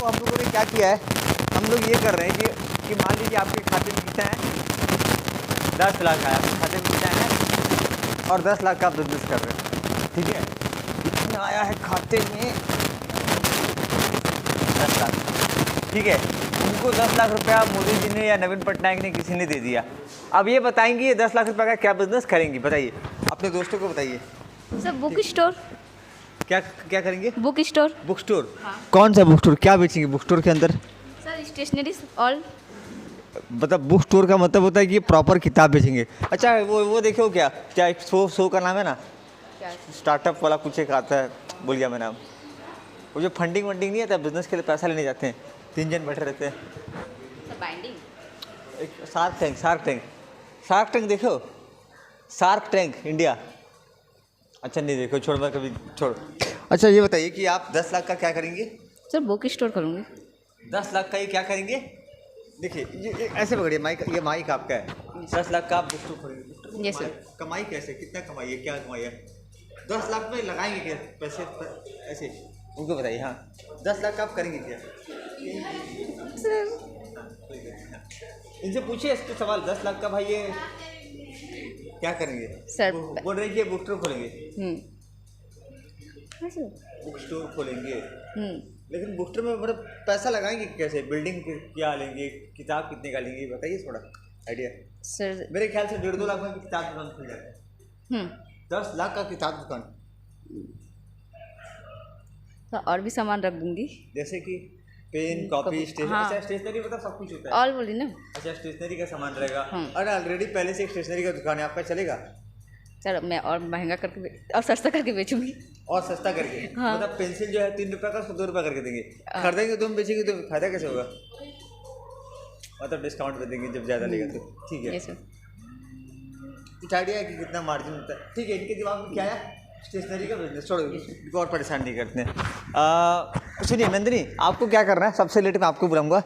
हम लोगों ने क्या किया है, हम लोग ये कर रहे हैं कि मान लीजिए आपके खाते में कितना है, 10 लाख है आपके खाते में कितना है, और 10 लाख का आप बिजनेस कर रहे हैं, ठीक है। कितना आया है खाते में, 10 लाख, ठीक है। उनको 10 लाख रुपया मोदी जी ने या नवीन पटनायक ने किसी ने दे दिया। अब ये बताएंगे ये 10 लाख रुपये का क्या बिजनेस करेंगी, बताइए अपने दोस्तों को बताइए। Sir book store. क्या क्या करेंगे? Book store. Book store? हाँ। कौन सा बुक स्टोर, क्या बेचेंगे बुक स्टोर के अंदर? Sir stationery all. मतलब बुक स्टोर का मतलब होता है कि प्रॉपर किताब बेचेंगे। अच्छा वो देखो क्या एक शो का नाम है ना, स्टार्टअप वाला कुछ एक आता है, भूल गया मैं नाम। वो जो फंडिंग वंडिंग नहीं आता, बिजनेस के लिए पैसा लेने जाते हैं, 3 जन बैठे रहते हैं। बाइंडिंग। एक शार्क टैंक देखो, शार्क टैंक इंडिया। अच्छा नहीं देखो, छोड़, मैं कभी छोड़। अच्छा ये बताइए कि आप 10 लाख का क्या करेंगे? सर बुक स्टोर करूँगी। 10 लाख का ये क्या करेंगे? देखिए ये ऐसे पकड़िए माइक, ये माइक आपका है। 10 लाख का आप बुक स्टोर खोलेंगे। Yes sir. कमाई कैसे, कितना कमाई है, क्या कमाई है? 10 लाख में लगाएंगे क्या पैसे ऐसे, उनको बताइए। हाँ 10 लाख का आप करेंगे क्या? सर इनसे पूछिए इसके सवाल, 10 लाख का भाई ये क्या करेंगे? सर बोल रहे हैं कि बुक स्टोर खोलेंगे। हाँ सर। बुक स्टोर खोलेंगे, लेकिन बुक स्टोर में मतलब पैसा लगाएंगे कैसे? बिल्डिंग क्या लेंगे, किताब कितने का लेंगे, बताइए थोड़ा आइडिया। सर मेरे ख्याल से 1.5-2 लाख में किताब दुकान खुल जाता है। 10 लाख का किताब दुकान, तो और भी सामान रख दूंगी, जैसे कि पेन, कॉपी, स्टेशनरी। हाँ। अच्छा स्टेशनरी मतलब सब कुछ होता है। ऑल बोली ना। अच्छा स्टेशनरी का सामान रहेगा। अरे ऑलरेडी पहले से एक स्टेशनरी का दुकान है आपका, चलेगा? सर मैं और महंगा करके और सस्ता करके बेचूंगी। और सस्ता करके? हाँ। मतलब पेंसिल जो है 3 रुपये का, उसको 2 रुपये करके देंगे। खरीदेंगे तुम, बेचेंगे तो फायदा कैसे होगा? मतलब डिस्काउंट पे देंगे जब ज़्यादा लेगा तो, ठीक है। Yes sir. कुछ आइडिया है कि कितना मार्जिन होता है? ठीक है, इनके दिमाग में क्या है? स्टेशनरी का बिजनेस। छोड़ो, इनको और परेशान नहीं करते हैं। सुनिए नंदिनी, आपको क्या करना है? सबसे लेट मैं आपको बुलाऊंगा।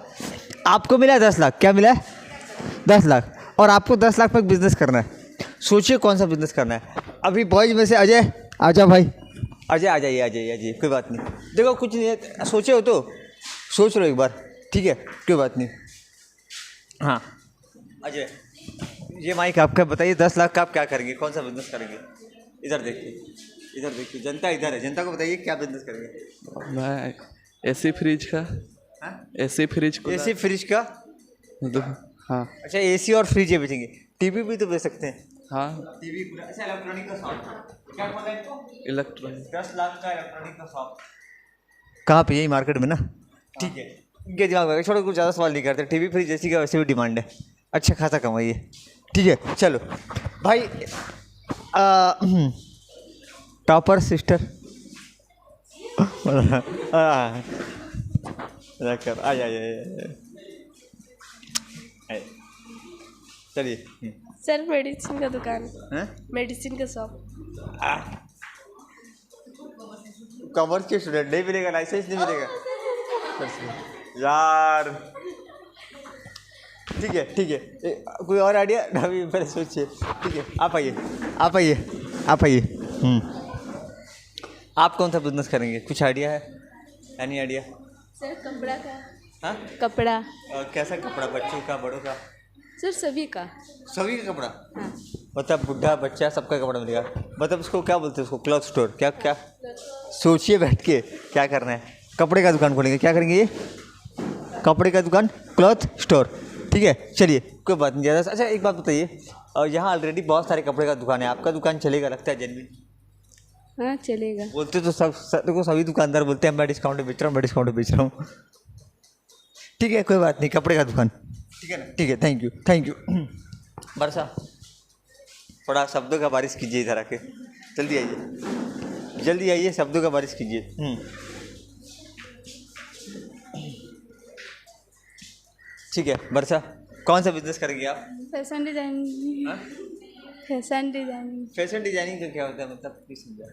आपको मिला है 10 लाख, क्या मिला है? 10 लाख, और आपको 10 लाख पर बिजनेस करना है। सोचिए कौन सा बिजनेस करना है। अभी बॉयज में से अजय, आजा भाई, अजय आ जाइए, कोई बात नहीं। देखो कुछ नहीं है, सोचे हो तो सोच लो एक बार, ठीक है, कोई बात नहीं। हाँ अजय, ये माइक आपका, बताइए 10 लाख का आप क्या करेंगे, कौन सा बिजनेस करेंगे? इधर देखिए, जनता इधर है, जनता को बताइए क्या बिजनेस करेंगे? मैं एसी फ्रिज का। हाँ? एसी फ्रिज का? हाँ। अच्छा एसी और फ्रिज बेचेंगे। टीवी भी तो बेच सकते हैं। हाँ टीवी। अच्छा इलेक्ट्रॉनिक का शॉप, क्या बोला इनको? इलेक्ट्रॉनिक। 10 लाख का इलेक्ट्रॉनिक का शॉप कहाँ पे? यही मार्केट में ना, ठीक है। इनके दिमाग में छोड़ो, कुछ ज़्यादा सवाल नहीं करते। टीवी फ्रिज जैसी का वैसे भी डिमांड है, अच्छा खासा कमाइए, ठीक है। चलो भाई, टॉपर सिस्टर आ जाइए, चलिए। सर मेडिसिन का दुकान, हैं? मेडिसिन का शॉप। कॉमर्स के स्टूडेंट नहीं मिलेगा, लाइसेंस नहीं मिलेगा यार। ठीक है कोई और आइडिया? अभी पहले सोचिए, ठीक है। आप आइए। आप कौन सा बिजनेस करेंगे, कुछ आइडिया है? Any idea? सर कपड़ा का। हाँ कपड़ा। कैसा कपड़ा, बच्चों का, बड़ों का? सर सभी का। सभी का कपड़ा? हाँ। मतलब बुढ़ा बच्चा सबका कपड़ा मिलेगा? मतलब उसको क्या बोलते हैं, उसको क्लॉथ स्टोर? क्या सोचिए बैठ के क्या करना है। कपड़े का दुकान खोलेंगे, क्या करेंगे? ये कपड़े का दुकान, क्लॉथ स्टोर, ठीक है। चलिए कोई बात नहीं ज़्यादा। अच्छा एक बात बताइए, यहाँ ऑलरेडी बहुत सारे कपड़े का दुकान है, आपका दुकान चलेगा लगता है जेन्युइन? हाँ चलेगा। बोलते तो देखो सभी दुकानदार बोलते हैं मैं डिस्काउंट में बेच रहा हूँ, ठीक है कोई बात नहीं। कपड़े का दुकान, ठीक है ना? ठीक है, थैंक यू। बरसा थोड़ा शब्दों का बारिश कीजिए इधर आके, जल्दी आइए, शब्दों का बारिश कीजिए। ठीक है बरसा, कौन सा बिजनेस करेंगे आप? Fashion designing. हाँ? Fashion designing. फैशन डिजाइनिंग का क्या होता है, मतलब प्लीज समझा।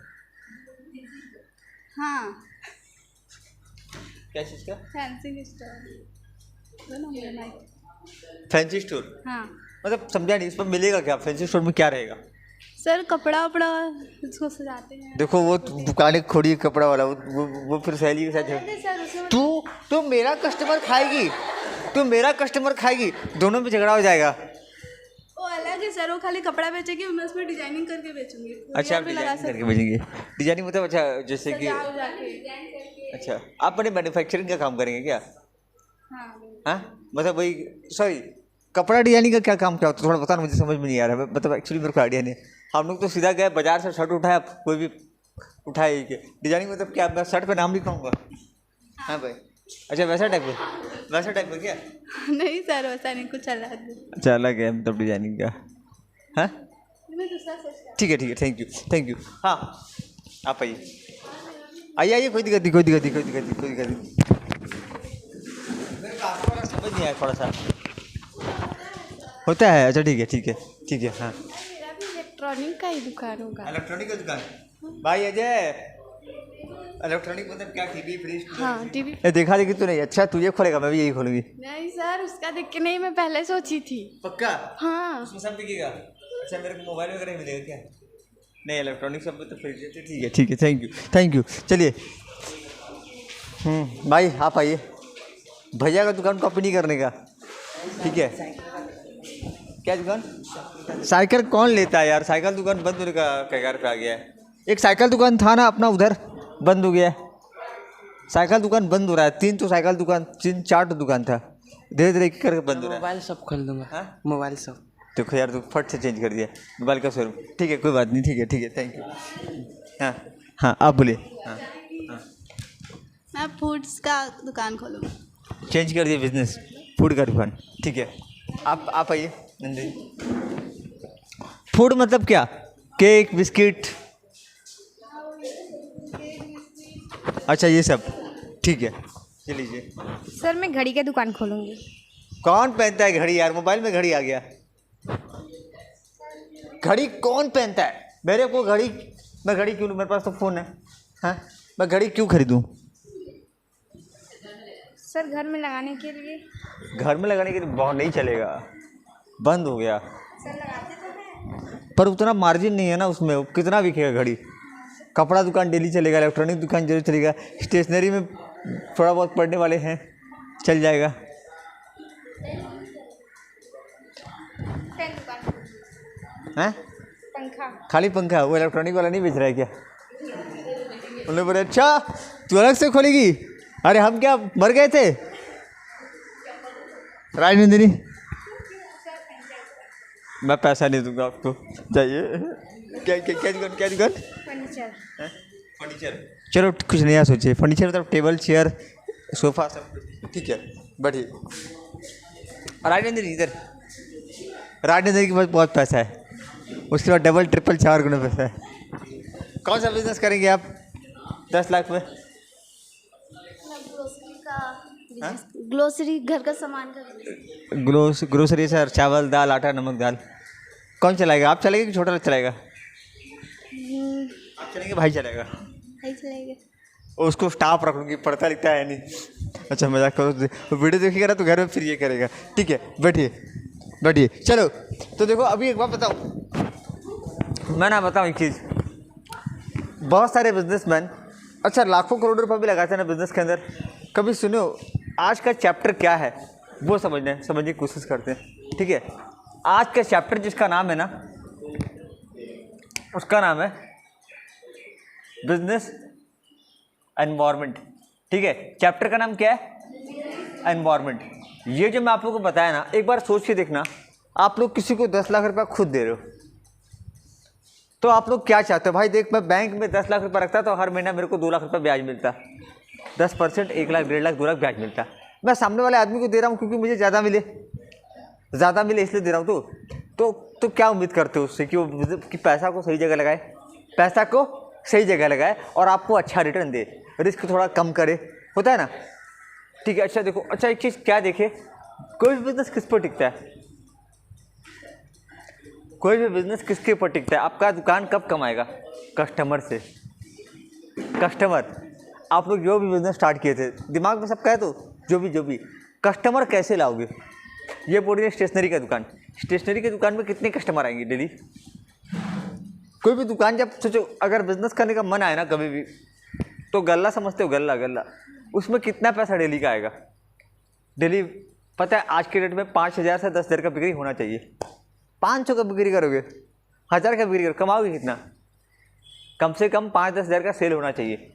हाँ क्या चीज़ का? Fancy store. Fancy store? हाँ मतलब समझा नहीं, इस पर मिलेगा क्या? फैंसी स्टोर में क्या रहेगा? सर कपड़ा वपड़ा उसको सजाते हैं। देखो वो दुकानें खोड़ी कपड़ा वाला, वो फिर सहेली के साथ नहीं सर उसमें तू मेरा कस्टमर खाएगी, तू मेरा कस्टमर खाएगी, दोनों में झगड़ा हो जाएगा। वो अलग है सर, वो खाली कपड़ा बेचेगी, मैं उसमें डिजाइनिंग करके बेचूंगी। अच्छा आप भी लगा डिजाइनिंग करके भेजेंगे? डिजाइनिंग मतलब अच्छा जैसे कि सजा उजा के। अच्छा आप अपने मैन्युफैक्चरिंग का काम करेंगे क्या? हाँ हाँ मतलब वही, सॉरी कपड़ा डिजाइनिंग का क्या काम क्या होता है थोड़ा बताना, मुझे समझ में नहीं आ रहा है, मतलब एक्चुअली मेरे को आइडिया नहीं है। हम लोग तो सीधा गए बाजार से शर्ट उठाया, कोई भी उठाए कि डिजाइनिंग मतलब क्या, मैं शर्ट पे नाम लिखाऊंगा? हाँ भाई अच्छा वैसा टाइप में, वैसा टाइप में क्या? नहीं सर वैसा नहीं, कुछ अलग है। अच्छा अलग है मतलब डिजाइनिंग का। हाँ मैं दूसरा सोचता ठीक है थैंक यू। हाँ आप आइए कोई दिक्कत नहीं, कोई दिक्कत नहीं। मेरे को आपको वाला समझ नहीं आया थोड़ा सा होता है। अच्छा ठीक है। हाँ मेरा भी इलेक्ट्रॉनिक का ही दुकान होगा। इलेक्ट्रॉनिक का दुकान, भाई अजय इलेक्ट्रॉनिक मतलब क्या, टीवी फ्रिज? हाँ टीवी। देखा देखी तो नहीं, अच्छा तू ये खोलेगा मैं भी यही खोलूंगी। नहीं सर उसका देख के नहीं, मैं पहले सोची थी। पक्का? हाँ उसमें सब बिकेगा? अच्छा मेरे को मोबाइल वगैरह मिलेगा क्या? नहीं इलेक्ट्रॉनिक सब में तो फ्रिज। ठीक है थैंक यू चलिए। भाई आप आइए, भैया का दुकान कॉपी नहीं करने का, ठीक है? क्या दुकान? साइकिल कौन लेता है यार, साइकिल दुकान बंद होने का कगार पे आ गया है। एक साइकिल दुकान था ना अपना, उधर बंद हो गया है, साइकिल दुकान बंद हो रहा है। 4 दुकान था, धीरे धीरे करके बंद हो रहा है। मोबाइल सब खोल दूंगा। हाँ मोबाइल सब देखो यार, तू फट से चेंज कर दिया मोबाइल का शोरूम। ठीक है कोई बात नहीं, ठीक है थैंक यू। हाँ आप बोलिए। हाँ मैं फूड्स का दुकान खोलूँगा। चेंज कर दिया बिजनेस, फूड का दुकान, ठीक है। आप आइए नंदी। फूड मतलब क्या, केक बिस्किट? अच्छा ये सब, ठीक है चलिए। सर मैं घड़ी की दुकान खोलूँगी। कौन पहनता है घड़ी यार, मोबाइल में घड़ी आ गया। घड़ी कौन पहनता है? मेरे को घड़ी, मैं घड़ी क्यों लूँ, मेरे पास तो फ़ोन है। हाँ मैं घड़ी क्यों खरीदूँ? सर घर में लगाने के लिए। घर में लगाने के लिए बहुत नहीं चलेगा, बंद हो गया। सर लगाते तो हैं। पर उतना मार्जिन नहीं है ना उसमें, कितना बिकेगा घड़ी? कपड़ा दुकान डेली चलेगा, इलेक्ट्रॉनिक दुकान जरूर चलेगा, स्टेशनरी में थोड़ा बहुत पढ़ने वाले हैं चल जाएगा। पेन दुकान। हैं पंखा। खाली पंखा? वो इलेक्ट्रॉनिक वाला नहीं बेच रहा है क्या? उन्होंने बोले अच्छा तू अलग से खोलेगी? अरे हम क्या मर गए थे? राजनंदिनी मैं पैसा नहीं दूंगा आपको, जाइए। क्या दुकान? फर्नीचर। फर्नीचर? चलो कुछ नया सोचिए। फर्नीचर मतलब टेबल चेयर सोफा सब, ठीक है बढ़िए। राजनंदिनी इधर, राजनंदिनी के पास बहुत पैसा है, उसके बाद डबल ट्रिपल 4 गुना पैसा है। कौन सा बिजनेस करेंगे आप 10 लाख में? ग्लोसरी घर का सामान का। ग्रोसरी सर, चावल दाल आटा नमक दाल। कौन चलाएगा, आप चलेंगे कि छोटा चलाएगा? आप चलेंगे भाई चलेगा? भाई चलेगा। उसको स्टाफ रख लूँगी, पढ़ता लिखता है नहीं। अच्छा मजाक करो, वीडियो देखेगा ना तो घर में फिर ये करेगा। ठीक है बैठिए चलो। तो देखो अभी एक बात बताऊँ, मैं ना बताऊँ एक चीज़, बहुत सारे बिजनेसमैन अच्छा लाखों करोड़ों रुपये भी लगाते हैं ना बिजनेस के अंदर। कभी सुनो आज का चैप्टर क्या है वो समझने की कोशिश करते हैं, ठीक है? आज का चैप्टर जिसका नाम है ना, उसका नाम है बिजनेस एनवायरनमेंट, ठीक है? चैप्टर का नाम क्या है? एनवायरनमेंट। ये जो मैं आप लोगों को बताया ना, एक बार सोच के देखना, आप लोग किसी को 10 लाख रुपया खुद दे रहे हो तो आप लोग क्या चाहते हो? भाई देख, मैं बैंक में 10 लाख रुपया रखता तो हर महीना मेरे को 2 लाख रुपया ब्याज मिलता, 10%, 1 लाख 1.5 लाख 2 लाख ब्याज मिलता। मैं सामने वाले आदमी को दे रहा हूँ क्योंकि मुझे ज़्यादा मिले इसलिए दे रहा हूँ। तो क्या उम्मीद करते हो उससे कि वो कि पैसा को सही जगह लगाए, और आपको अच्छा रिटर्न दे, रिस्क थोड़ा कम करे, होता है ना? ठीक है। अच्छा देखो, अच्छा एक चीज़ क्या देखे, कोई भी बिजनेस किस पर टिकता है? कोई भी बिजनेस किसके ऊपर टिकता है? आपका दुकान कब कमाएगा? कस्टमर से। कस्टमर, आप लोग जो भी बिजनेस स्टार्ट किए थे, दिमाग में सब कहे तो जो भी कस्टमर कैसे लाओगे? ये बोल रही है स्टेशनरी का दुकान, स्टेशनरी की दुकान में कितने कस्टमर आएंगे डेली? कोई भी दुकान जब सोचो, अगर बिजनेस करने का मन आए ना कभी भी, तो गल्ला समझते हो, गल्ला गल्ला, उसमें कितना पैसा डेली का आएगा? डेली पता है आज के डेट में 5,000 से 10,000 का बिक्री होना चाहिए। 500 का बिक्री करोगे, 1,000 का बिक्री करोगे, कमाओगे कितना? कम से कम 5-10 हज़ार का सेल होना चाहिए।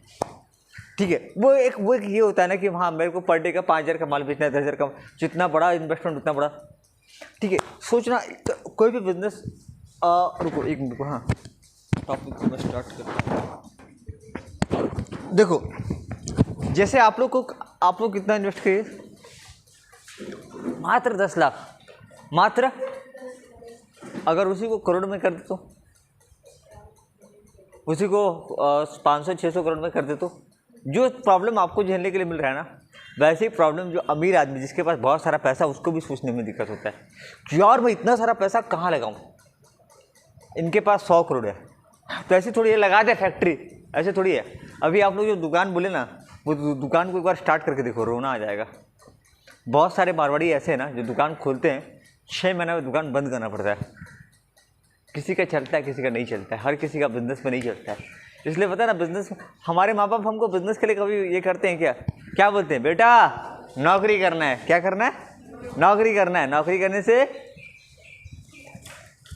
ठीक है, वो एक ये होता है ना कि हाँ मेरे को पर डे का 5,000 का माल बेचना है, 10,000 का, जितना बड़ा इन्वेस्टमेंट उतना बड़ा। ठीक है, सोचना कोई भी बिजनेस। रुको एक मिनट को, हाँ टॉपिक को मैं स्टार्ट करता। देखो जैसे आप लोग कितना इन्वेस्ट करिए? मात्र 10 लाख, मात्र। अगर उसी को करोड़ में कर दे तो, उसी को 500-600 करोड़ में कर दे तो, जो प्रॉब्लम आपको झेलने के लिए मिल रहा है ना, वैसे ही प्रॉब्लम जो अमीर आदमी जिसके पास बहुत सारा पैसा, उसको भी सोचने में दिक्कत होता है कि यार मैं इतना सारा पैसा कहाँ लगाऊं? इनके पास 100 करोड़ है, तो ऐसे थोड़ी है लगा दे फैक्ट्री, ऐसे थोड़ी है। अभी आप लोग जो दुकान बोले ना, वो दुकान को एक बार स्टार्ट करके देखो, रोना आ जाएगा। बहुत सारे मारवाड़ी ऐसे हैं ना जो दुकान खोलते हैं, 6 महीने में दुकान बंद करना पड़ता है। किसी का चलता है, किसी का नहीं चलता है, हर किसी का बिजनेस में नहीं चलता है। इसलिए पता है ना, बिजनेस, हमारे माँ बाप हमको बिजनेस के लिए कभी ये करते हैं क्या बोलते हैं? बेटा नौकरी करना है। क्या करना है? नौकरी करना है। नौकरी करने से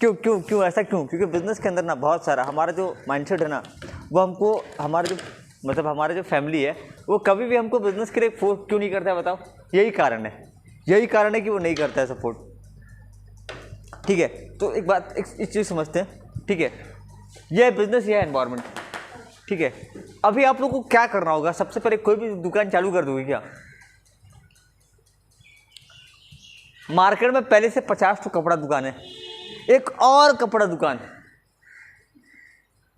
क्यों ऐसा क्यों? क्योंकि बिजनेस के अंदर ना बहुत सारा हमारा जो माइंडसेट है ना, वो हमको हमारा जो फैमिली है, वो कभी भी हमको बिजनेस के लिए फोर्स क्यों नहीं करता है? बताओ। यही कारण है कि वो नहीं करता है सपोर्ट। ठीक है, तो एक बात, एक चीज़ समझते हैं। ठीक है, ये बिजनेस, ये है एनवायरनमेंट। ठीक है, अभी आप लोग को क्या करना होगा? सबसे पहले कोई भी दुकान चालू कर दोगे क्या? मार्केट में पहले से 50 तो कपड़ा दुकान है, एक और कपड़ा दुकान।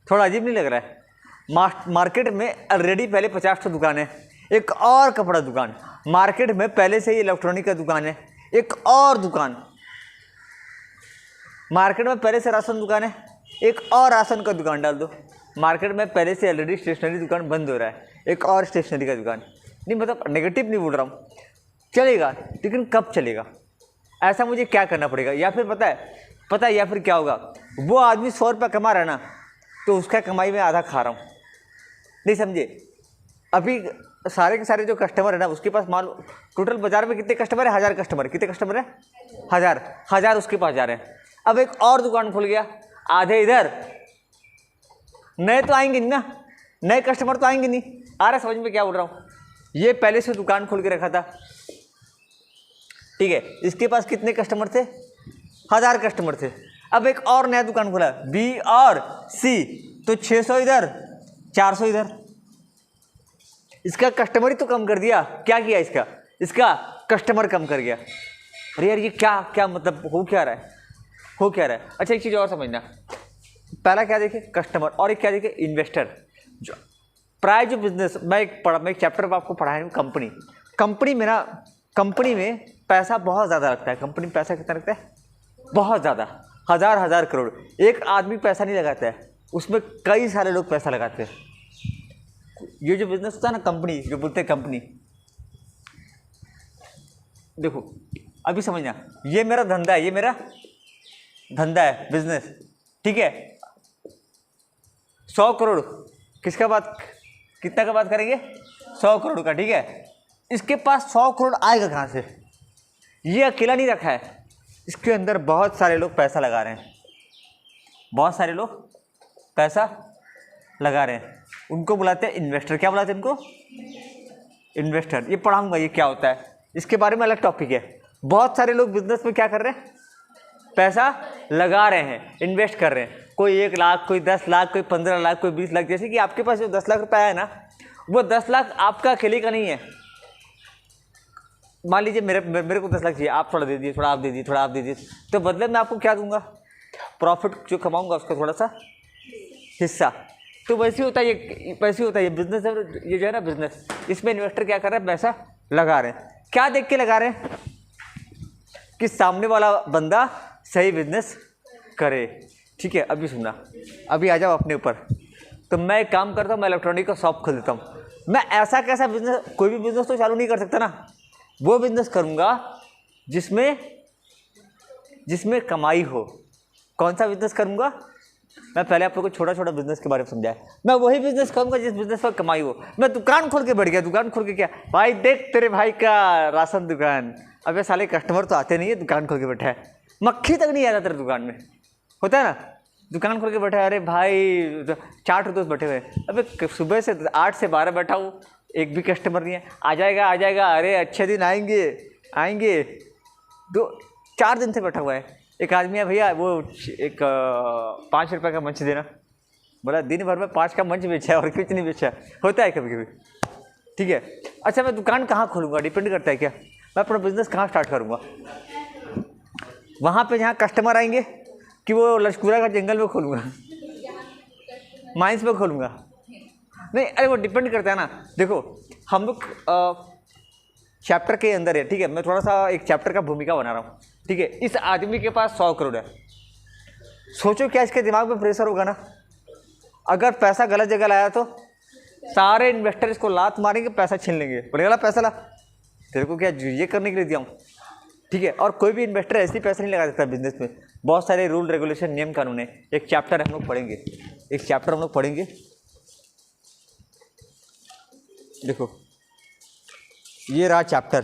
थोड़ा अजीब नहीं लग रहा है? मार्केट में ऑलरेडी पहले 50 तो दुकान है, एक और कपड़ा दुकान। मार्केट में पहले से ही इलेक्ट्रॉनिक का दुकान है, एक और दुकान। मार्केट में पहले से राशन दुकान है, एक और राशन का दुकान डाल दो। मार्केट में पहले से ऑलरेडी स्टेशनरी दुकान बंद हो रहा है, एक और स्टेशनरी का दुकान। नहीं मतलब नेगेटिव नहीं बोल रहा हूँ, चलेगा, लेकिन कब चलेगा? ऐसा मुझे क्या करना पड़ेगा? या फिर पता है या फिर क्या होगा? वो आदमी 100 रुपये कमा रहा है ना, तो उसका कमाई में आधा खा रहा हूँ। नहीं समझे? अभी सारे के सारे जो कस्टमर है ना, उसके पास मान लो टोटल बाजार में कितने कस्टमर है? 1000 कस्टमर। कितने कस्टमर है? 1000 उसके पास जा रहे हैं। अब एक और दुकान खुल गया, आधे इधर। नए तो आएंगे नहीं ना, नए कस्टमर तो आएंगे नहीं। आ रहा समझ में क्या बोल रहा हूँ? ये पहले से दुकान खोल के रखा था, ठीक है, इसके पास कितने कस्टमर थे? 1000 कस्टमर थे। अब एक और नया दुकान खोला, बी और सी, तो 600 इधर, 400 इधर। इसका कस्टमर ही तो कम कर दिया। क्या किया? इसका कस्टमर कम कर गया। अरे यार ये क्या मतलब हो क्या रहा है? अच्छा एक चीज़ और समझना, पहला क्या देखे? कस्टमर, और एक क्या देखे? इन्वेस्टर। जो प्राय जो बिजनेस मैं एक चैप्टर में आपको पढ़ाया हूँ, कंपनी में पैसा बहुत ज़्यादा लगता है। कंपनी में पैसा कितना लगता है? बहुत ज़्यादा, हज़ार करोड़। एक आदमी पैसा नहीं लगाता है, उसमें कई सारे लोग पैसा लगाते हैं। ये जो बिजनेस होता है ना, कंपनी जो बोलते हैं कंपनी, देखो अभी समझना, ये मेरा धंधा है, बिजनेस, ठीक है। 100 करोड़ कितना का बात करेंगे? 100 करोड़ का, ठीक है। इसके पास 100 करोड़ आएगा कहाँ से? ये अकेला नहीं रखा है, इसके अंदर बहुत सारे लोग पैसा लगा रहे हैं, उनको बुलाते हैं इन्वेस्टर। क्या बुलाते हैं इनको? इन्वेस्टर। ये पढ़ाऊंगा ये क्या होता है, इसके बारे में अलग टॉपिक है। बहुत सारे लोग बिजनेस में क्या कर रहे हैं? पैसा लगा रहे हैं, इन्वेस्ट कर रहे हैं। कोई 1 लाख, कोई 10 लाख, कोई 15 लाख, कोई 20 लाख। जैसे कि आपके पास जो 10 लाख रुपया है ना, वो 10 लाख आपका अकेले का नहीं है। मान लीजिए मेरे को 10 लाख चाहिए, आप थोड़ा दे दिए, थोड़ा आप दे दिए, तो बदले में आपको क्या दूंगा? प्रॉफिट जो कमाऊंगा उसका थोड़ा सा हिस्सा। तो वैसे होता है ये बिजनेस है। ये जो है ना बिजनेस, इसमें इन्वेस्टर क्या कर रहा है? पैसा लगा रहे हैं। क्या देख के लगा रहे हैं? कि सामने वाला बंदा सही बिजनेस करे, ठीक है। अभी सुनना, अभी आ जाओ अपने ऊपर। तो मैं एक काम करता हूँ, मैं इलेक्ट्रॉनिक का शॉप खोल देता हूँ। मैं ऐसा कैसा बिजनेस, कोई भी बिजनेस तो चालू नहीं कर सकता ना, वो बिजनेस करूँगा जिसमें कमाई हो। कौन सा बिजनेस करूँगा? मैं पहले आप लोगों को छोटा छोटा बिजनेस के बारे में समझाया। मैं वही बिजनेस करूँगा जिस बिजनेस पर कमाई हो। मैं दुकान खोल के बैठ गया, दुकान खोल के क्या भाई, देख तेरे भाई का राशन दुकान, अबे साले कस्टमर तो आते नहीं है, दुकान खोल के बैठा है, मक्खी तक नहीं आता तेरे दुकान में, होता है ना। दुकान खोल के बैठा है, अरे भाई 4 दोस्त बैठे हुए, अबे सुबह से 8 से 12 बैठा हूँ, एक भी कस्टमर नहीं है। आ जाएगा, अरे अच्छे दिन आएंगे 2-4 दिन से बैठा हुआ है। एक आदमी है भैया, वो एक 5 रुपये का मंच देना, बोला दिन भर में 5 का मंच बेचा है और कुछ नहीं बेचा, होता है कभी कभी, ठीक है। अच्छा मैं दुकान कहाँ खोलूँगा डिपेंड करता है क्या, मैं अपना बिजनेस कहाँ स्टार्ट करूँगा, वहाँ पे जहाँ कस्टमर आएंगे कि वो लश्कुरा का जंगल में खोलूँगा, माइंस में खोलूँगा, नहीं अरे वो डिपेंड करता है ना। देखो हम लोग चैप्टर के अंदर है, ठीक है, मैं थोड़ा सा एक चैप्टर का भूमिका बना रहा हूँ, ठीक है। इस आदमी के पास 100 करोड़ है, सोचो क्या इसके दिमाग में प्रेशर होगा ना। अगर पैसा गलत जगह लाया तो सारे इन्वेस्टर इसको लात मारेंगे, पैसा छीन लेंगे, बोलेगा पैसा ला, तेरे को क्या ये करने के लिए दिया हूँ, ठीक है। और कोई भी इन्वेस्टर ऐसे ही पैसा नहीं लगा सकता बिजनेस में, बहुत सारे रूल रेगुलेशन नियम कानून है। एक चैप्टर हम लोग पढ़ेंगे, देखो ये रहा चैप्टर,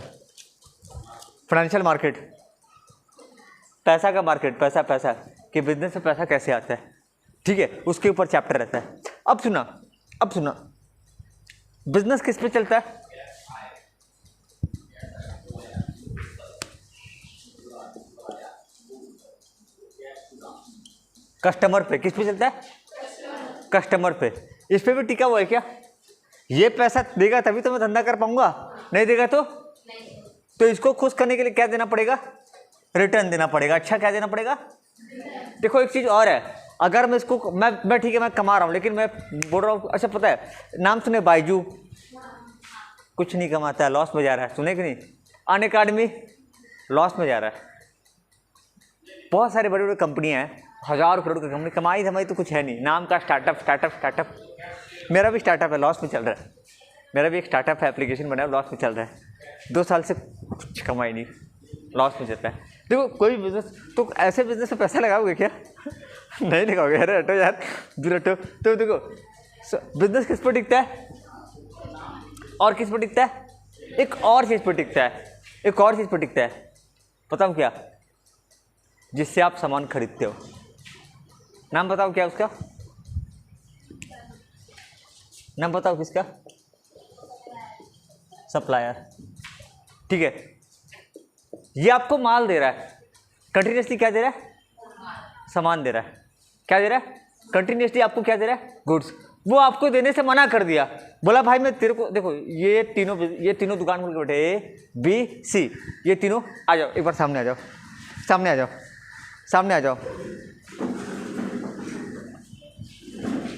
फाइनेंशियल मार्केट, पैसा का मार्केट, पैसा कि बिजनेस में पैसा कैसे आता है, ठीक है, उसके ऊपर चैप्टर रहता है। अब सुना बिजनेस किस पे चलता है, कस्टमर पे। किस पे चलता है, कस्टमर पे। इस पे भी टिका हुआ है क्या, ये पैसा देगा तभी तो मैं धंधा कर पाऊंगा, नहीं देगा तो इसको खुश करने के लिए क्या देना पड़ेगा, रिटर्न देना पड़ेगा। अच्छा क्या देना पड़ेगा, देखो एक चीज़ और है, अगर मैं इसको मैं ठीक है मैं कमा रहा हूँ, लेकिन मैं बोल रहा हूँ, अच्छा पता है नाम सुने बायजू, कुछ नहीं कमाता है, लॉस में जा रहा है, सुने कि नहीं। अनअकैडमी लॉस में जा रहा है। बहुत सारे बड़े बड़े कंपनियाँ हैं, 1000 करोड़ की कंपनी, कमाई धमाई तो कुछ है नहीं, नाम का स्टार्टअप। मेरा भी स्टार्टअप है, लॉस में चल रहा है। मेरा भी एक स्टार्टअप है, एप्लीकेशन बना है, लॉस में चल रहा है। 2 साल से कुछ कमाई नहीं, लॉस में चलता है। देखो कोई बिजनेस, तो ऐसे बिजनेस में पैसा लगाओगे क्या नहीं लगाओगे, अरे हटो यार, दूर हटो। तो देखो बिजनेस किस पर टिकता है, और किस पर टिकता है, एक और चीज़ पर टिकता है, बताओ क्या, जिससे आप सामान खरीदते हो। नाम बताओ क्या उसका, नाम बताओ किसका, सप्लायर, ठीक है। ये आपको माल दे रहा है, कंटिन्यूसली क्या दे रहा है, सामान दे रहा है। क्या दे रहा है, कंटिन्यूसली आपको क्या दे रहा है, गुड्स। वो आपको देने से मना कर दिया, बोला भाई मैं तेरे को, देखो ये तीनों दुकान खोल के बैठे, ए बी सी, ये तीनों आ जाओ, एक बार सामने आ जाओ,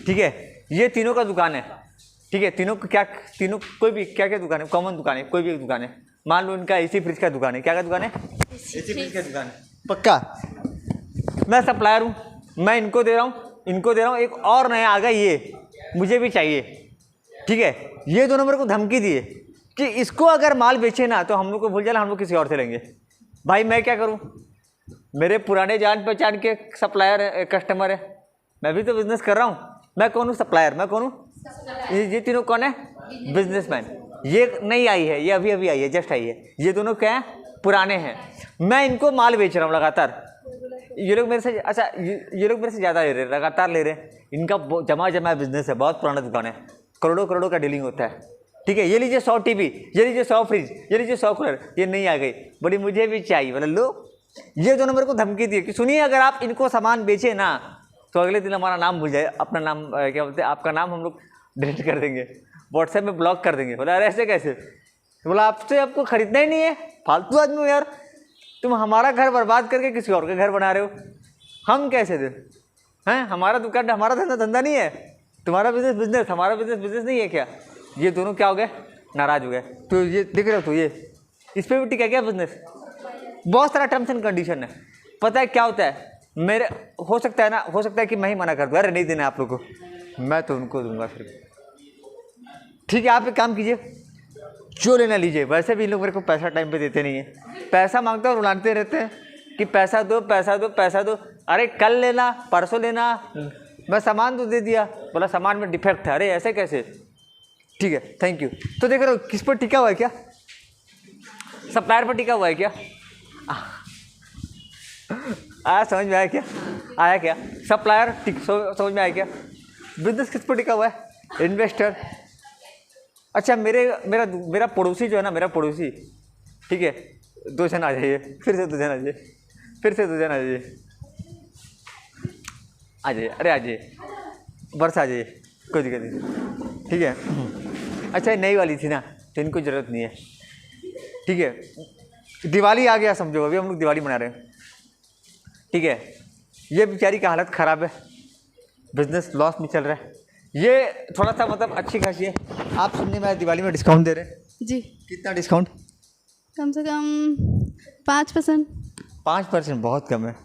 ठीक है। ये तीनों का दुकान है, ठीक है। तीनों कोई भी क्या दुकान है, कॉमन दुकान है, कोई भी एक दुकान है। मान लो इनका एसी फ्रिज का दुकान है, क्या का दुकान है, एसी फ्रिज का दुकान है, पक्का। मैं सप्लायर हूँ, मैं इनको दे रहा हूँ, एक और नया आ गया, ये मुझे भी चाहिए, ठीक है। ये दोनों मेरे को धमकी दिए कि इसको अगर माल बेचे ना तो हम लोग को भूल जाना, हम लोग किसी और से लेंगे। भाई मैं क्या करूँ, मेरे पुराने जान पहचान के सप्लायर है, कस्टमर है, मैं भी तो बिजनेस कर रहा हूँ। मैं कौन हूँ, सप्लायर, मैं कौन हूँ, ये तीनों कौन है, बिजनेसमैन। ये नई आई है, ये अभी आई है, जस्ट आई है। ये दोनों क्या है, पुराने हैं। मैं इनको माल बेच रहा हूँ लगातार, ये लोग मेरे से, अच्छा ये लोग मेरे से ज़्यादा ले रहे हैं, लगातार ले रहे हैं। इनका जमा बिजनेस है, बहुत पुराना दुकान है, करोड़ों का डीलिंग होता है, ठीक है। ये लीजिए 100 टीवी, ये लीजिए 100 फ्रिज, ये लीजिए 100 कूलर, ये नहीं आ गई, बोली मुझे भी चाहिए, बोला लो। ये दोनों मेरे को धमकी दी कि सुनिए अगर आप इनको सामान बेचे ना तो अगले दिन हमारा नाम भूल जाए, अपना नाम क्या बोलते हैं, आपका नाम हम लोग डिलीट कर देंगे, व्हाट्सएप में ब्लॉक कर देंगे। बोला अरे ऐसे कैसे, बोला आपको खरीदना ही नहीं है, फालतू आदमी हो यार, तुम हमारा घर बर्बाद करके किसी और का घर बना रहे हो, हम कैसे दे हैं, हमारा दुकान, हमारा धंधा नहीं है, तुम्हारा बिजनेस, हमारा बिजनेस नहीं है क्या। ये दोनों क्या हो गए, नाराज हो गए। तो ये देख रहे हो, तो ये इस पर भी टिका क्या बिजनेस। बहुत सारा टर्म्स एंड कंडीशन है, पता है क्या होता है, मेरे हो सकता है कि मैं ही मना कर दूँ, अरे नहीं देना आप लोग को, मैं तो उनको दूंगा फिर, ठीक है। आप एक काम कीजिए, जो लेना लीजिए। वैसे भी इन लोग मेरे को पैसा टाइम पे देते नहीं है, पैसा मांगते और उड़ाते रहते हैं कि पैसा दो पैसा दो पैसा दो। अरे कल लेना, परसों लेना, मैं सामान तो दे दिया, बोला सामान में डिफेक्ट है। अरे ऐसे कैसे? ठीक है, थैंक यू। तो देख रहे हो किस पर टिका हुआ है क्या? सप्लायर पर टिका हुआ है क्या? आया समझ में? आया क्या? आया क्या? सप्लायर समझ में आया क्या? बिजनेस किस पर टिका हुआ है? इन्वेस्टर। अच्छा, मेरा पड़ोसी जो है ना, मेरा पड़ोसी, ठीक है, 2 जन आ जाइए, फिर से 2 जन आ जाइए, फिर से 2 जन आ जाइए, आ जाइए, अरे आ जाइए, बरस आ जाइए, कोई दिक्कत नहीं, ठीक है। अच्छा, ये नई वाली थी ना, तो इनको ज़रूरत नहीं है, ठीक है। दिवाली आ गया समझो, अभी हम लोग दिवाली मना रहे हैं, ठीक है। ये बेचारी का हालत ख़राब है, बिजनेस लॉस में चल रहा है। ये थोड़ा सा मतलब अच्छी खासी है। आप सुनने में दिवाली में डिस्काउंट दे रहे हैं? जी। कितना डिस्काउंट? कम से कम 5%। 5% बहुत कम है।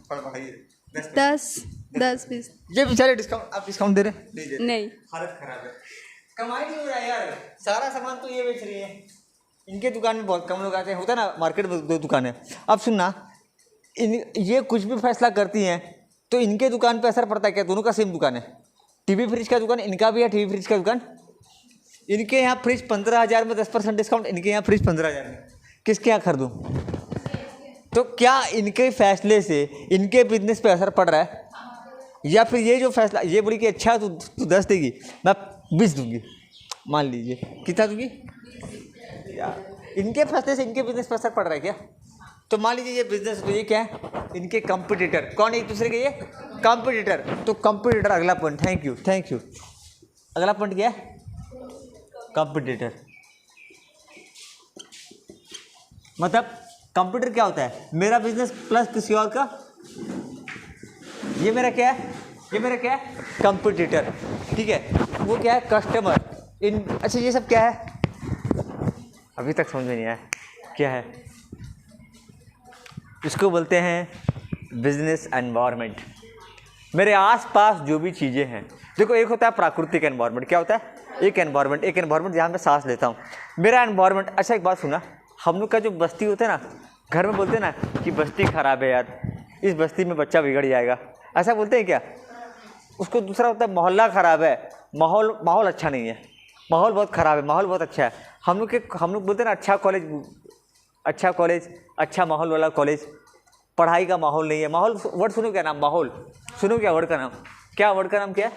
10-20। ये बेचारे डिस्काउंट, आप डिस्काउंट दे रहे हैं? नहीं दे रहे। नहीं। हालत खराब है, कमाई नहीं हो रहा है यार। सारा सामान तो ये बेच रही है। इनके दुकान में बहुत कम लोग आते हैं, होता है ना, मार्केट में 2 दुकानें। अब सुनना, ये कुछ भी फैसला करती हैं तो इनके दुकान पे असर पड़ता है क्या? दोनों का सेम दुकान है, टीवी फ्रिज का दुकान इनका भी है, टीवी फ्रिज का दुकान। इनके यहाँ फ्रिज 15,000 में 10% डिस्काउंट, इनके यहाँ फ्रिज 15,000 में। किसके यहाँ खरीदूँ? तो क्या इनके फैसले से इनके बिजनेस पे असर पड़ रहा है, या फिर ये जो फैसला, ये बोली कि अच्छा तू 10 देगी, मैं 20 दूंगी, मान लीजिए, कितना दूंगी यार? इनके फैसले से इनके बिजनेस पर असर पड़ रहा है क्या? तो मान लीजिए ये बिजनेस, तो ये क्या है? इनके कंपटीटर। कौन है एक दूसरे के? ये कंपटीटर। तो कंपटीटर अगला पॉइंट, थैंक यू। अगला पॉइंट क्या है? कंपटीटर। मतलब कंप्यूटर क्या होता है? मेरा बिजनेस प्लस किसी और का। ये मेरा क्या है? ये मेरा क्या है? कंपटीटर, ठीक है। वो क्या है? कस्टमर। अच्छा, ये सब क्या है? अभी तक समझ में नहीं आया क्या है? इसको बोलते हैं बिजनेस एनवायरनमेंट। मेरे आसपास जो भी चीज़ें हैं, देखो, एक होता है प्राकृतिक एनवायरनमेंट। क्या होता है? एक एनवायरनमेंट जहाँ मैं सांस लेता हूँ, मेरा एनवायरनमेंट। अच्छा, एक बात सुना, हम लोग का जो बस्ती होता है ना, घर में बोलते हैं ना कि बस्ती ख़राब है यार, इस बस्ती में बच्चा बिगड़ जाएगा, ऐसा बोलते हैं क्या? उसको दूसरा होता है मोहल्ला ख़राब है, माहौल अच्छा नहीं है, माहौल बहुत ख़राब है, माहौल बहुत अच्छा है। हम लोग बोलते हैं ना अच्छा कॉलेज, अच्छा माहौल वाला कॉलेज। पढ़ाई का माहौल नहीं है। माहौल वर्ड सुनो क्या नाम? माहौल सुनो क्या वर्ड का नाम? क्या वर्ड का नाम क्या है?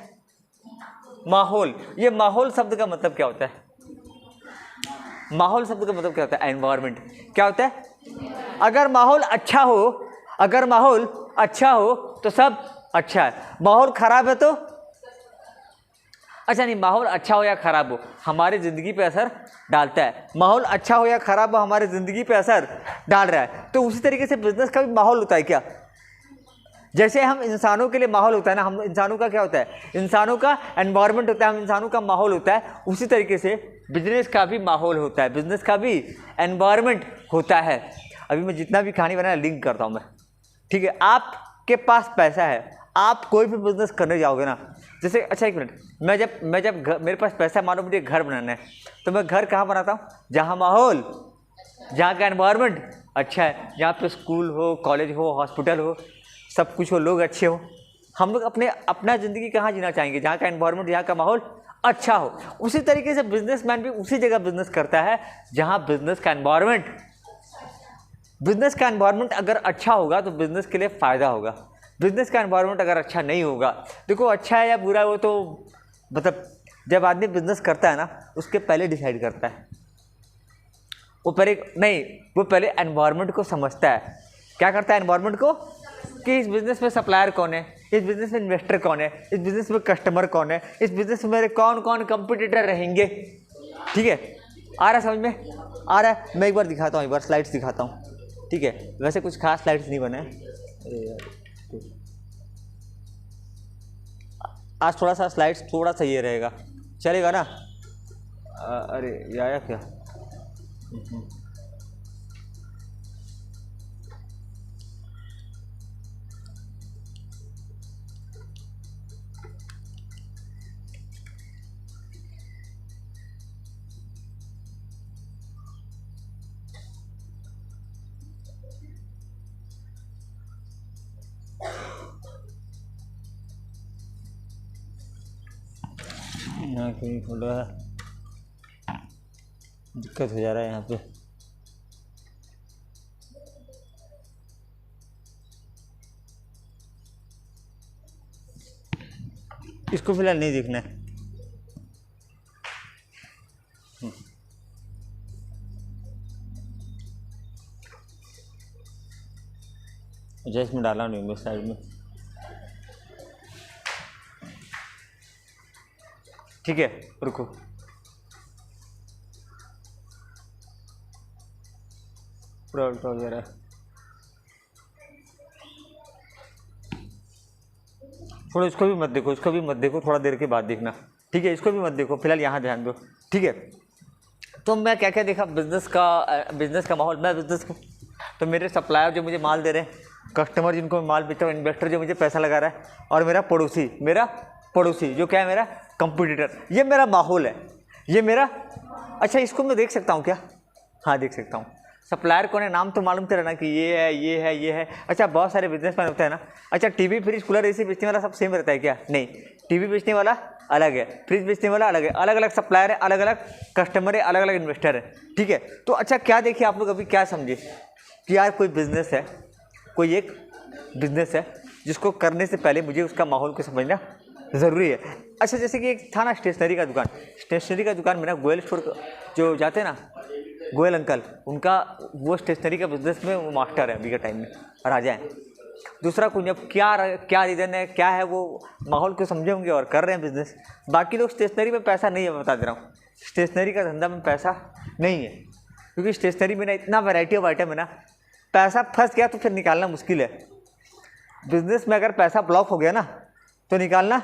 माहौल। ये माहौल शब्द का मतलब क्या होता है? माहौल शब्द का मतलब क्या होता है? एनवायरनमेंट। क्या होता है? अगर माहौल अच्छा हो तो सब अच्छा है, माहौल खराब है तो अच्छा नहीं, माहौल अच्छा हो या ख़राब हो हमारी ज़िंदगी पे असर डालता है। माहौल अच्छा हो या ख़राब हो हमारी ज़िंदगी पे असर डाल रहा है। तो उसी तरीके से बिजनेस का भी माहौल होता है क्या? जैसे हम इंसानों के लिए माहौल होता है ना, हम इंसानों का क्या होता है? इंसानों का एनवायरनमेंट होता है, हम इंसानों का माहौल होता है। उसी तरीके से बिजनेस का भी माहौल होता है, बिजनेस का भी एनवायरनमेंट होता है। अभी मैं जितना भी कहानी बनाया लिंक करता हूँ मैं, ठीक है। आपके पास पैसा है, आप कोई भी बिजनेस करने जाओगे ना, जैसे अच्छा एक मिनट, मैं जब मेरे पास पैसा, मानो मुझे घर बनाना है, तो मैं घर कहाँ बनाता हूँ? जहाँ माहौल, जहाँ का एनवायरनमेंट अच्छा है, जहाँ पे स्कूल हो, कॉलेज हो, हॉस्पिटल हो, सब कुछ हो, लोग अच्छे हो। हम लोग अपना ज़िंदगी कहाँ जीना चाहेंगे? जहाँ का एनवायरनमेंट, जहाँ का माहौल अच्छा हो। उसी तरीके से बिजनेसमैन भी उसी जगह बिजनेस करता है जहाँ बिजनेस का एनवायरनमेंट अगर अच्छा होगा तो बिजनेस के लिए फ़ायदा होगा। बिजनेस का एनवायरनमेंट अगर अच्छा नहीं होगा, देखो अच्छा है या बुरा है वो तो मतलब जब आदमी बिजनेस करता है ना, उसके पहले डिसाइड करता है। वो पहले एनवायरनमेंट को समझता है। क्या करता है? एनवायरनमेंट को, कि इस बिज़नेस में सप्लायर कौन है, इस बिज़नेस में इन्वेस्टर कौन है, इस बिज़नेस में कस्टमर कौन है, इस बिज़नेस में मेरे कौन कौन कंपटीटर रहेंगे। ठीक है, आ रहा है समझ में? आ रहा है। मैं एक बार दिखाता हूँ, एक बार स्लाइड्स दिखाता हूँ, ठीक है। वैसे कुछ खास स्लाइड्स नहीं बने, अरे यार आज थोड़ा सा स्लाइड्स थोड़ा सा ये रहेगा, चलेगा ना? अरे ये आया क्या? यहाँ कहीं थोड़ा दिक्कत हो जा रहा है यहाँ पे। इसको फिलहाल नहीं देखना है। अच्छा इसमें डाला नहीं मैं साइड में, ठीक है रुको। पूरा उल्टा हो जा रहा है। थोड़ा इसको भी मत देखो, इसको भी मत देखो, थोड़ा देर के बाद देखना, ठीक है। इसको भी मत देखो, फिलहाल यहाँ ध्यान दो, ठीक है। तो मैं क्या क्या देखा बिज़नेस का माहौल। मैं बिज़नेस को, तो मेरे सप्लायर जो मुझे माल दे रहे हैं, कस्टमर जिनको मैं माल बेचता हूँ, इन्वेस्टर जो मुझे पैसा लगा रहा है, और मेरा पड़ोसी जो क्या है मेरा कंपटीटर। ये मेरा माहौल है, ये मेरा। अच्छा इसको मैं देख सकता हूँ क्या? हाँ देख सकता हूँ। सप्लायर कौन है, नाम तो मालूम चला ना कि ये है ये है ये है। अच्छा बहुत सारे बिजनेसमैन होते हैं ना। अच्छा टीवी फ्रिज कूलर एसी बेचने वाला सब सेम रहता है क्या? नहीं, टीवी बेचने वाला अलग है, फ्रिज बेचने वाला अलग है, अलग अलग सप्लायर है, अलग अलग कस्टमर है, अलग अलग इन्वेस्टर है, ठीक है। तो अच्छा क्या देखिए आप लोग अभी क्या समझे कि यार कोई बिज़नेस है, कोई एक बिज़नेस है जिसको करने से पहले मुझे उसका माहौल को समझना ज़रूरी है। अच्छा जैसे कि एक था ना स्टेशनरी का दुकान, स्टेशनरी का दुकान में ना गोयल स्टोर जो जाते हैं ना, गोयल अंकल, उनका वो स्टेशनरी का बिज़नेस में वो मास्टर है अभी के टाइम में, राजा हैं। दूसरा कुछ अब क्या रीज़न है, क्या है, वो माहौल को समझे होंगे और कर रहे हैं बिज़नेस। बाकी लोग स्टेशनरी में पैसा नहीं है, मैं बता दे रहा हूँ, स्टेशनरी का धंधा में पैसा नहीं है, क्योंकि स्टेशनरी में ना इतना वैरायटी ऑफ आइटम है ना, पैसा फंस गया तो फिर निकालना मुश्किल है। बिज़नेस में अगर पैसा ब्लॉक हो गया ना तो निकालना।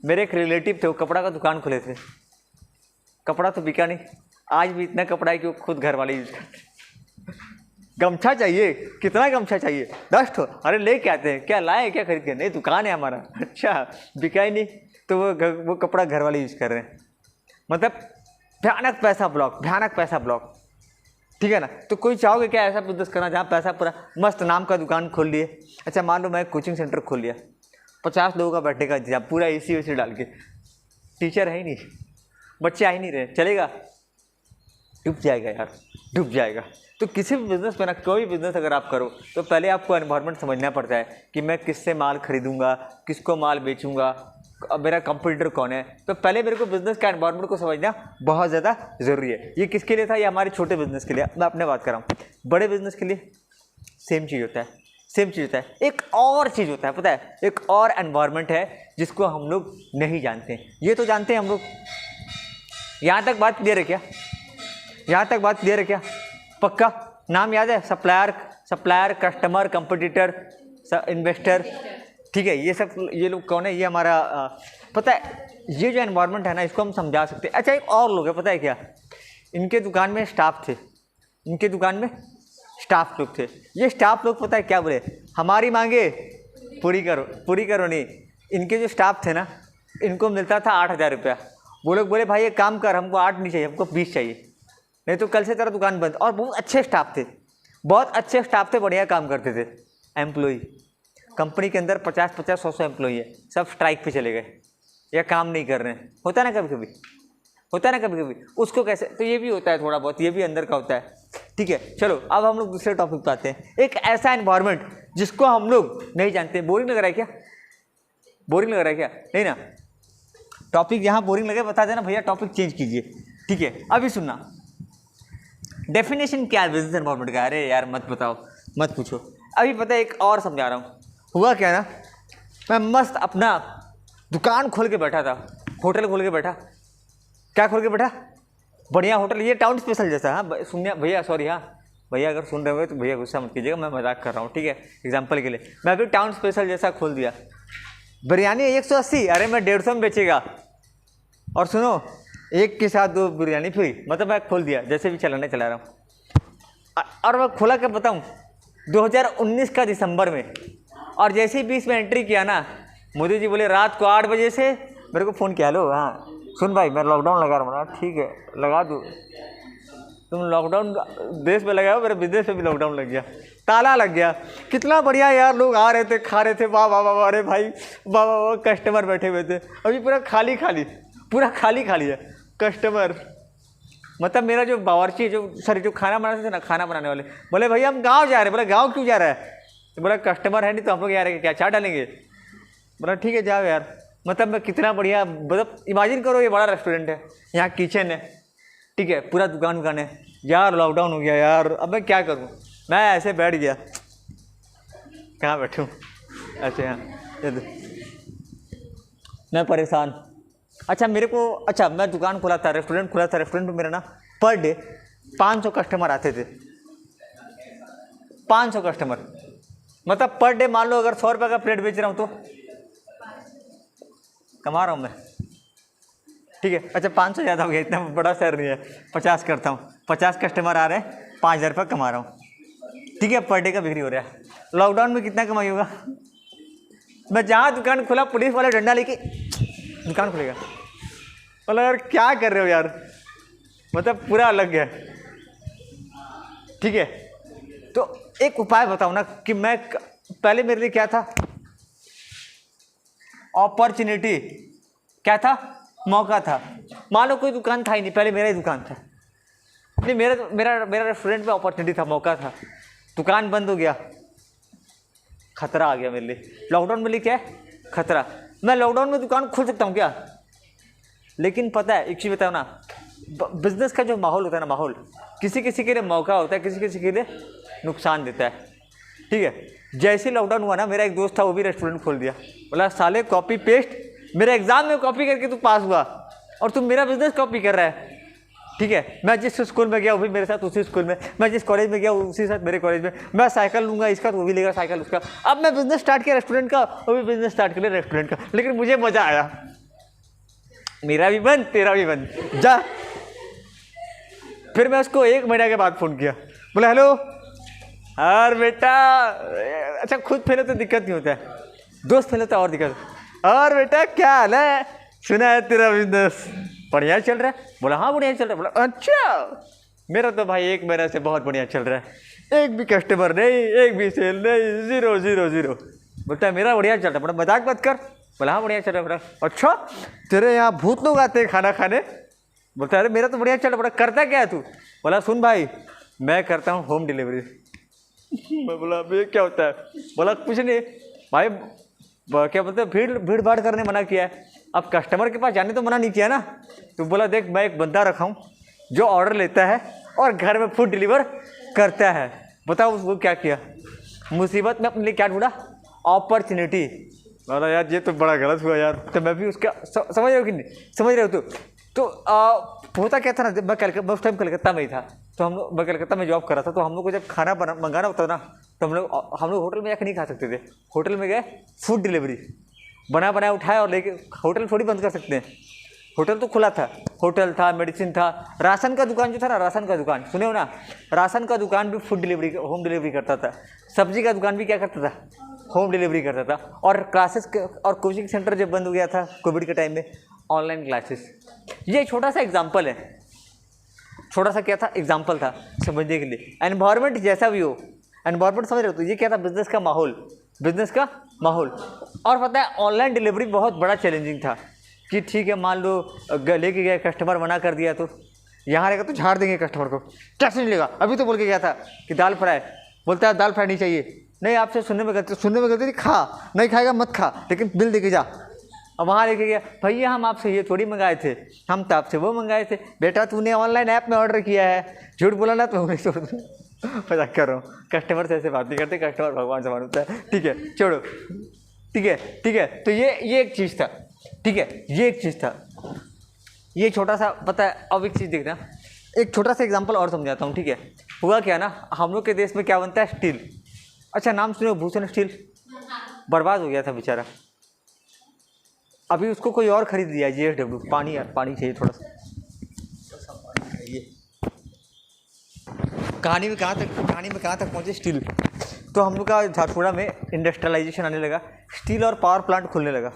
मेरे एक रिलेटिव थे, वो कपड़ा का दुकान खोले थे, कपड़ा तो बिका नहीं, आज भी इतना कपड़ा है कि वो खुद घर वाले यूज करते। गमछा चाहिए, कितना गमछा चाहिए? 10 ठो। अरे ले के आते हैं, क्या लाए क्या खरीद के? नहीं दुकान है हमारा। अच्छा बिका ही नहीं तो वो कपड़ा घर वाले यूज कर रहे हैं। मतलब भयानक पैसा ब्लॉक, ठीक है ना। तो कोई चाहोगे क्या ऐसा बिजनेस करना जहाँ पैसा पूरा मस्त, नाम का दुकान खोल लिए। अच्छा मान लो मैं कोचिंग सेंटर खोल लिया, 50 लोगों का बैठने का इंतजाम, पूरा एसी वेसी डाल के, टीचर है ही नहीं, बच्चे आ ही नहीं रहे, चलेगा? डूब जाएगा यार, डूब जाएगा। तो किसी भी बिज़नेस में ना, कोई बिज़नेस अगर आप करो तो पहले आपको एनवायरनमेंट समझना पड़ता है कि मैं किससे माल खरीदूंगा, किसको माल बेचूंगा, मेरा कंपटीटर कौन है। तो पहले मेरे को बिज़नेस का एनवायरनमेंट को समझना बहुत ज़्यादा ज़रूरी है। ये किसके लिए था? ये हमारे छोटे बिज़नेस के लिए मैं अपने बात कर रहा हूँ। बड़े बिज़नेस के लिए सेम चीज़ होता है, एक और चीज़ होता है, पता है, एक और एनवायरनमेंट है जिसको हम लोग नहीं जानते। ये तो जानते हैं हम लोग। यहाँ तक बात क्लियर है क्या? पक्का नाम याद है? सप्लायर, कस्टमर, कंपटीटर, इन्वेस्टर, ठीक है। ये लोग कौन है? ये हमारा पता है, ये जो एनवायरनमेंट है ना, इसको हम समझा सकते हैं। अच्छा एक और लोग है, पता है क्या? इनके दुकान में स्टाफ लोग थे। ये स्टाफ लोग पता है क्या बोले? हमारी मांगे पूरी करो नहीं। इनके जो स्टाफ थे ना, इनको मिलता था 8,000 रुपया। वो लोग बोले भाई एक काम कर, हमको 8 नहीं चाहिए, हमको 20 चाहिए, नहीं तो कल से तेरा दुकान बंद। और बहुत अच्छे स्टाफ थे, बढ़िया काम करते थे। एम्प्लॉई कंपनी के अंदर 50-50, 100-100 एम्प्लॉई है, सब स्ट्राइक पे चले गए या काम नहीं कर रहे हैं। होता है ना कभी कभी, उसको कैसे? तो ये भी होता है थोड़ा बहुत, ये भी अंदर का होता है, ठीक है। चलो अब हम लोग दूसरे टॉपिक पे आते हैं। एक ऐसा एनवायरनमेंट जिसको हम लोग नहीं जानते। बोरिंग लग रहा है क्या? नहीं ना। टॉपिक यहाँ बोरिंग लगे बता देना भैया, टॉपिक चेंज कीजिए, ठीक है। अभी सुनना, डेफिनेशन क्या है बिजनेस एनवायरनमेंट का? अरे यार मत बताओ, मत पूछो, अभी पता है एक और समझा रहा हूँ। हुआ क्या ना, मैं मस्त अपना दुकान खोल के बैठा था, होटल खोल के बैठा। क्या खोल के बैठा? बढ़िया होटल, ये टाउन स्पेशल जैसा। हाँ सुनिए भैया, सॉरी, हाँ भैया अगर सुन रहे हो तो भैया गुस्सा मत कीजिएगा, मैं मजाक कर रहा हूँ, ठीक है। एग्जाम्पल के लिए मैं अभी टाउन स्पेशल जैसा खोल दिया। बिरयानी 180, अरे मैं 150 में बेचेगा। और सुनो, एक के साथ 2 बिरयानी फ्री, मतलब मैं खोल दिया, जैसे भी चला रहा हूँ। और मैं खोला क्या बताऊँ, 2019 का दिसंबर में। और जैसे ही 20 में एंट्री किया ना, मोदी जी बोले रात को 8 बजे से मेरे को फ़ोन किया, लो हाँ सुन भाई मैं लॉकडाउन लगा रहा हूँ। ठीक है लगा दूँ, तुम लॉकडाउन देश में लगाओ, मेरे बिजनेस में भी लॉकडाउन लग गया, ताला लग गया। कितना बढ़िया यार, लोग आ रहे थे, खा रहे थे, वाह वाह वाह, अरे भाई वाह वाह वाह, कस्टमर बैठे हुए थे। अभी पूरा खाली पूरा खाली खाली है। कस्टमर मतलब मेरा जो बावर्ची जो सॉरी जो खाना बनाते थे ना, खाना बनाने वाले बोले भैया हम गाँव जा रहे हैं। बोला गाँव क्यों जा रहा है? तो बोला कस्टमर है नहीं तो हम लोग जा रहे हैं, क्या चाय डालेंगे? बोला ठीक है जाओ यार। मतलब मैं कितना बढ़िया, मतलब इमेजिन करो ये बड़ा रेस्टोरेंट है, यहाँ किचन है, ठीक है, पूरा दुकान है यार। लॉकडाउन हो गया यार, अब मैं क्या करूँ? मैं ऐसे बैठ गया, कहाँ बैठूँ? अच्छा यहाँ मैं परेशान। अच्छा मेरे को, अच्छा मैं दुकान खोला था, रेस्टोरेंट खोला था। रेस्टोरेंट में मेरा ना पर डे 500 कस्टमर आते थे। 500 कस्टमर मतलब पर डे मान लो अगर 100 रुपये का प्लेट बेच रहा हूँ तो कमा रहा हूँ मैं, ठीक है। अच्छा 500 ज़्यादा हो गया, इतना बड़ा शहर नहीं है, 50 करता हूँ। 50 कस्टमर आ रहे हैं, 5000 रुपये कमा रहा हूँ, ठीक है। पर डे का बिक्री हो रहा है। लॉकडाउन में कितना कमाई होगा? मैं जहाँ दुकान खोला पुलिस वाले डंडा लेके दुकान खुलेगा। बोला यार क्या कर रहे हो यार, मतलब पूरा अलग है, ठीक है। तो एक उपाय बताओ ना कि मैं पहले मेरे लिए क्या था? अपॉर्चुनिटी क्या था? मौका था। मान लो कोई दुकान था ही नहीं, पहले मेरा ही दुकान था। नहीं मेरा रेस्टोरेंट में अपॉर्चुनिटी था, मौका था। दुकान बंद हो गया, खतरा आ गया मेरे लिए। लॉकडाउन में क्या है? खतरा। मैं लॉकडाउन में दुकान खोल सकता हूँ क्या? लेकिन पता है एक चीज़ बताओ ना, बिजनेस का जो माहौल होता है ना, माहौल किसी किसी के लिए मौका होता है, किसी किसी के लिए नुकसान देता है, ठीक है। जैसे लॉकडाउन हुआ ना, मेरा एक दोस्त था वो भी रेस्टोरेंट खोल दिया। बोला साले कॉपी पेस्ट, मेरे एग्जाम में कॉपी करके तू पास हुआ और तुम मेरा बिजनेस कॉपी कर रहा है, ठीक है। मैं जिस स्कूल में गया वो भी मेरे साथ उसी स्कूल में, मैं जिस कॉलेज में गया उसी साथ मेरे कॉलेज में। मैं साइकिल लूँगा इसका तो वो भी लेगा साइकिल उसका। अब मैं बिजनेस स्टार्ट किया रेस्टोरेंट का, वो भी बिजनेस स्टार्ट कर लिया रेस्टोरेंट का। लेकिन मुझे मज़ा आया, मेरा भी बंद तेरा भी बंद, जा। फिर मैं उसको 1 महीने के बाद फ़ोन किया, बोला हेलो यार बेटा, अच्छा खुद फैले तो दिक्कत नहीं होता है, दोस्त फैले तो और दिक्कत। और बेटा क्या हाल है, सुना है तेरा बिजनेस बढ़िया चल रहा है? बोला हाँ बढ़िया चल रहा है। बोला अच्छा मेरा तो भाई 1 महीने से बहुत बढ़िया चल रहा है, एक भी कस्टमर नहीं, एक भी सेल नहीं, 0 0 0। बोलता है मेरा बढ़िया चल रहा है। बोला मजाक मत कर। बोला हाँ बढ़िया चल रहा है। बोला अच्छा तेरे यहाँ भूत लोग आते हैं खाना खाने? बोलता है अरे मेरा तो बढ़िया चल रहा है। बोला करता क्या है तू? बोला सुन भाई मैं करता हूँ होम डिलीवरी। मैं बोला अब ये क्या होता है? बोला कुछ नहीं भाई, क्या बोलते हैं भीड़ भाड़ करने मना किया है, अब कस्टमर के पास जाने तो मना नहीं किया ना। तो बोला देख मैं एक बंदा रखा हूँ जो ऑर्डर लेता है और घर में फूड डिलीवर करता है। बताओ उसको क्या किया? मुसीबत में अपने लिए क्या ढूंढा? अपॉर्चुनिटी। बोला यार ये तो बड़ा गलत हुआ यार। तो मैं भी उसका समझ रहे हो कि नहीं? समझ रहे हो? तो होता क्या था ना, मैं उस टाइम कलकत्ता में ही था, तो मैं कलकत्ता में जॉब कर रहा था। तो हम लोग को जब खाना मंगाना होता था ना, तो हम लोग होटल में जाकर नहीं खा सकते थे। होटल में गए फूड डिलीवरी, बनाया उठाया और लेके, होटल थोड़ी बंद कर सकते हैं, होटल तो खुला था। होटल था, मेडिसिन था, राशन का दुकान जो था ना, राशन का दुकान सुने हो ना, राशन का दुकान भी फूड डिलीवरी होम डिलीवरी करता था। सब्जी का दुकान भी क्या करता था? होम डिलीवरी करता था। और क्लासेस और कोचिंग सेंटर जब बंद हो गया था कोविड के टाइम में, ऑनलाइन क्लासेस। ये छोटा सा एग्जाम्पल है, छोटा सा क्या था एग्जाम्पल था समझने के लिए। एनवायरनमेंट जैसा भी हो, एनवायरनमेंट समझ रहे हो? तो ये क्या था? बिजनेस का माहौल, बिजनेस का माहौल। और पता है ऑनलाइन डिलीवरी बहुत बड़ा चैलेंजिंग था कि ठीक है मान लो लेके गए, कस्टमर मना कर दिया तो यहाँ रहेगा तो झाड़ देंगे कस्टमर को, कैसे नहीं लेगा। अभी तो बोल के गया था कि दाल फ्राई, बोलता है दाल फ्राई नहीं चाहिए। नहीं आपसे सुनने में गलती थी, खा नहीं खाएगा मत खा, लेकिन बिल दे के जा। अब वहाँ लेके गया, भैया हम आपसे ये थोड़ी मंगाए थे, हम तो आपसे वो मंगाए थे। बेटा तूने ऑनलाइन ऐप में ऑर्डर किया है, झूठ बोला ना तो छोड़ दो। मजाक कर रहा हूँ, कस्टमर से ऐसे बात नहीं करते, कस्टमर भगवान समान होता है, ठीक है छोड़ो, ठीक है। तो ये एक चीज़ था, ठीक है, ये एक चीज़ था, ये छोटा सा पता है। अब एक चीज़ देखना, एक छोटा सा एग्जांपल और समझाता हूँ, ठीक है। हुआ क्या ना, हम लोग के देश में क्या बनता है? स्टील। अच्छा नाम सुने भूषण स्टील? बर्बाद हो गया था बेचारा, अभी उसको कोई और खरीद लिया। JSW पानी, यार पानी चाहिए थोड़ा सा। कहानी में कहाँ तक पहुँचे? स्टील। तो हम लोग का झारखुड़ा में इंडस्ट्रियलाइजेशन आने लगा, स्टील और पावर प्लांट खुलने लगा।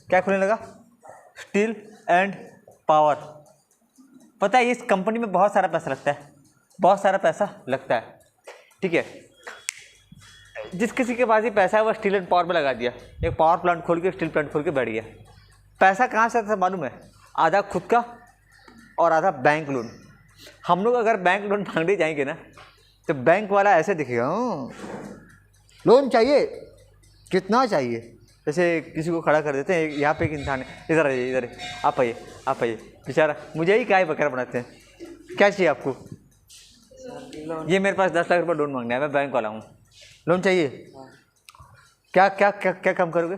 क्या खुलने लगा? Steel and power. पता है इस कंपनी में बहुत सारा पैसा लगता है, बहुत सारा पैसा लगता है, ठीक है। जिस किसी के पास ही पैसा है वो स्टील एंड पावर में लगा दिया, एक पावर प्लांट खोल के, स्टील प्लांट खोल के बैठ गया। पैसा कहाँ से आता था मालूम है? आधा खुद का और आधा बैंक लोन। हम लोग अगर बैंक लोन मांगने जाएंगे ना तो बैंक वाला ऐसे दिखेगा, लोन चाहिए, कितना चाहिए, जैसे किसी को खड़ा कर देते हैं। यहाँ पे एक इंसान है, इधर आइए, इधर आप आइए, आप आइए, बेचारा मुझे ही काय बकरा बनाते हैं। क्या चाहिए आपको? ये मेरे पास 10 लाख रुपये लोन मांगना है, मैं बैंक वाला हूँ, लोन चाहिए। क्या क्या क्या क्या काम करोगे?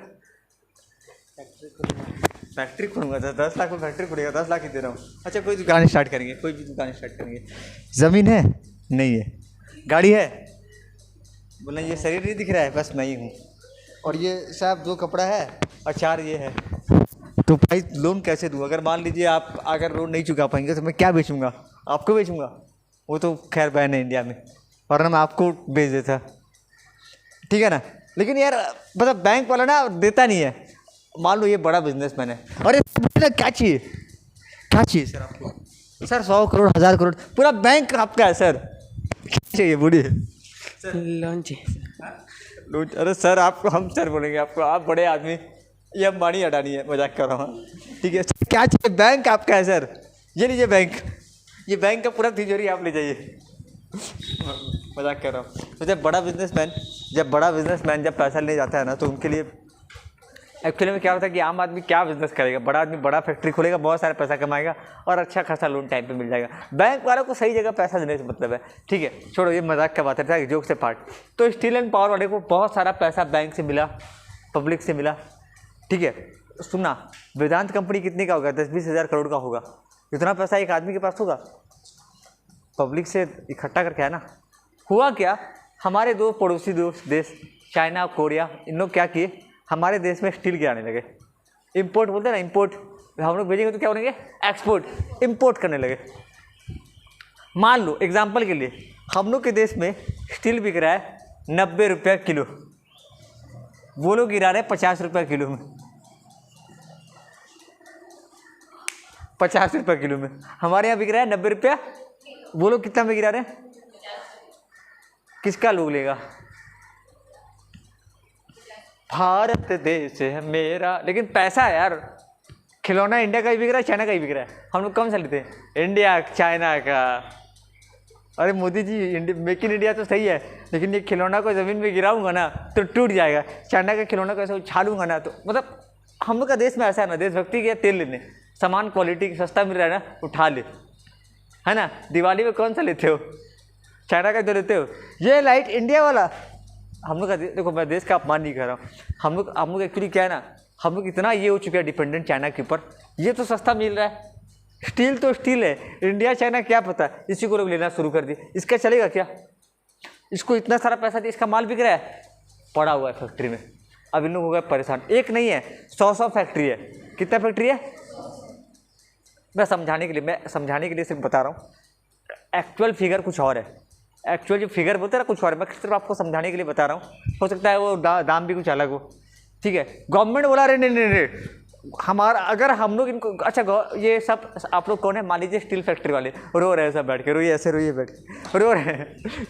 फैक्ट्री खोलूँगा। 10 लाख में फैक्ट्री खुलेगा, 10 लाख ही दे रहा हूँ। अच्छा, कोई दुकान स्टार्ट करेंगे, कोई भी दुकान स्टार्ट करेंगे। ज़मीन है? नहीं है। गाड़ी है? बोले ये शरीर नहीं दिख रहा है, बस मैं ही हूँ। और ये साहब 2 कपड़ा है और 4 ये है। तो भाई लोन कैसे दूँ? अगर मान लीजिए आप अगर लोन नहीं चुका पाएंगे तो मैं क्या बेचूंगा? आपको बेचूंगा? वो तो खैर बैन है इंडिया में, वरना मैं आपको बेच देता, ठीक है ना। लेकिन यार मतलब बैंक वाला ना देता नहीं है। मान लो ये बड़ा बिजनेसमैन है, अरे क्या चाहिए, क्या चाहिए सर आपको? सर 100 करोड़ 1000 करोड़, पूरा बैंक आपका है सर, क्या चाहिए बोलिए? लोन चाहिए। लोन? अरे सर आपको हम सर बोलेंगे आपको, आप बड़े आदमी, ये अंबानी अडानी है, मजाक कर रहा हूँ, ठीक है। क्या चाहिए? बैंक आपका है सर, ये लीजिए बैंक, ये बैंक का पूरा तिजोरी आप ले जाइए। मजाक कर रहा हूँ। तो जब बड़ा बिजनेसमैन जब पैसा ले जाता है ना तो उनके लिए एक्चुअली में क्या होता है कि आम आदमी क्या बिजनेस करेगा? बड़ा आदमी बड़ा फैक्ट्री खोलेगा, बहुत सारा पैसा कमाएगा और अच्छा खासा लोन टाइम पे मिल जाएगा। बैंक वालों को सही जगह पैसा देने से मतलब है, ठीक है। छोड़ो ये मजाक का बात है, जोक से पार्ट। तो स्टील एंड पावर वाले को बहुत सारा पैसा बैंक से मिला, पब्लिक से मिला, ठीक है। सुनना, वेदांत कंपनी कितने का होगा? 10-20 हज़ार करोड़ का होगा। इतना पैसा एक आदमी के पास होगा? पब्लिक से इकट्ठा करके है ना। हुआ क्या, हमारे 2 पड़ोसी देश चाइना और कोरिया, इन लोग क्या किए, हमारे देश में स्टील गिराने लगे। इंपोर्ट बोलते हैं ना, इंपोर्ट, हम लोग भेजेंगे तो क्या बोलेंगे? एक्सपोर्ट। इंपोर्ट करने लगे। मान लो एग्जांपल के लिए हम लोग के देश में स्टील बिक रहा है 90 रुपये किलो, वो लोग गिरा रहे हैं 50 रुपये किलो में, 50 रुपये किलो में। हमारे यहाँ बिक रहा है 90 रुपया, वो लोग कितना में गिरा रहे हैं? किसका लोग लेगा? भारत देश है मेरा। लेकिन पैसा है यार, खिलौना इंडिया का ही बिक रहा है, चाइना का ही बिक रहा है। हम लोग कौन सा लेते हैं? इंडिया, चाइना का। अरे Modi ji, make in India तो सही है, लेकिन ये खिलौना को ज़मीन में गिराऊंगा ना तो टूट जाएगा। चाइना का खिलौना को ऐसे उछालूंगा ना तो मतलब हम लोग का देश में ऐसा है ना, देशभक्ति के तेल लेने, सामान क्वालिटी सस्ता मिल रहा है ना, उठा ले, है ना। दिवाली में कौन सा लेते हो? चाइना का जो लेते हो। ये लाइट इंडिया वाला, हम लोग का देखो, मैं देश का अपमान नहीं कर रहा हूँ। हम लोग एक्चुअली क्या है ना, हम लोग इतना ये हो चुके हैं डिपेंडेंट चाइना के ऊपर। ये तो सस्ता मिल रहा है, स्टील तो स्टील है, इंडिया चाइना क्या पता, इसी को लोग लेना शुरू कर दिए। इसका चलेगा क्या? इसको इतना सारा पैसा दिया, इसका माल बिक रहा है, पड़ा हुआ है फैक्ट्री में। अब इन लोग हो गए परेशान। एक नहीं है, 100 फैक्ट्री है। कितना फैक्ट्री है? मैं समझाने के लिए सिर्फ बता रहा हूँ, एक्चुअल फिगर कुछ और है। एक्चुअल जो फिगर बोलते हैं ना कुछ और है, मैं सिर्फ आपको समझाने के लिए बता रहा हूँ। हो सकता है वो दाम भी कुछ अलग हो, ठीक है। गवर्नमेंट बोला रहे नहीं, हमारा अगर हम लोग इनको, अच्छा ये सब आप लोग कौन है? मान लीजिए स्टील फैक्ट्री वाले रो रहे हैं, सब बैठ के रोइए, ऐसे रोइए, बैठ के रो रहे हैं।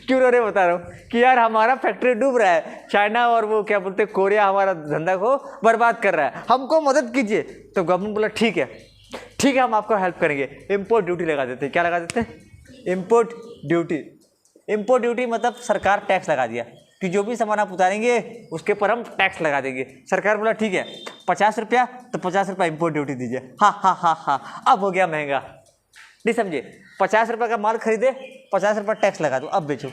क्यों रो रहे बता रहा हूँ कि यार हमारा फैक्ट्री डूब रहा है, चाइना और वो क्या बोलते हैं कोरिया हमारा धंधा को बर्बाद कर रहा है, हमको मदद कीजिए। तो गवर्नमेंट बोला ठीक है हम आपको हेल्प करेंगे, इम्पोर्ट ड्यूटी लगा देते हैं। क्या लगा देते हैं? इम्पोर्ट ड्यूटी मतलब सरकार टैक्स लगा दिया कि जो भी सामान आप उतारेंगे उसके पर हम टैक्स लगा देंगे। सरकार बोला ठीक है 50 रुपया, तो 50 रुपया इम्पोर्ट ड्यूटी दीजिए। हाँ, अब हो गया महंगा, नहीं समझे? 50 रुपये का माल खरीदे, 50 रुपया टैक्स लगा दो, अब बेचो।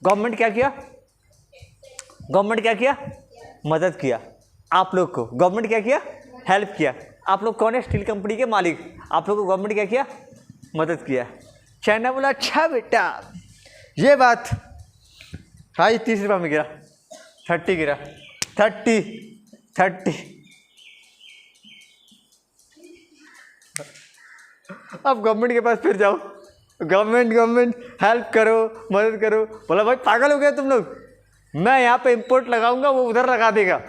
गवर्नमेंट क्या किया? मदद किया आप लोग को। गवर्नमेंट क्या किया? हेल्प किया। आप लोग कौन है? स्टील कंपनी के मालिक। आप लोग को गवर्नमेंट क्या किया? मदद किया। चाइना बोला अच्छा बेटा ये बात, हाँ 30 रुपये में गिरा, 30 गिरा, 30। अब गवर्नमेंट के पास फिर जाओ, गवर्नमेंट हेल्प करो, मदद करो। बोला भाई पागल हो गए तुम लोग, मैं यहाँ पे इंपोर्ट लगाऊंगा, वो उधर लगा देगा।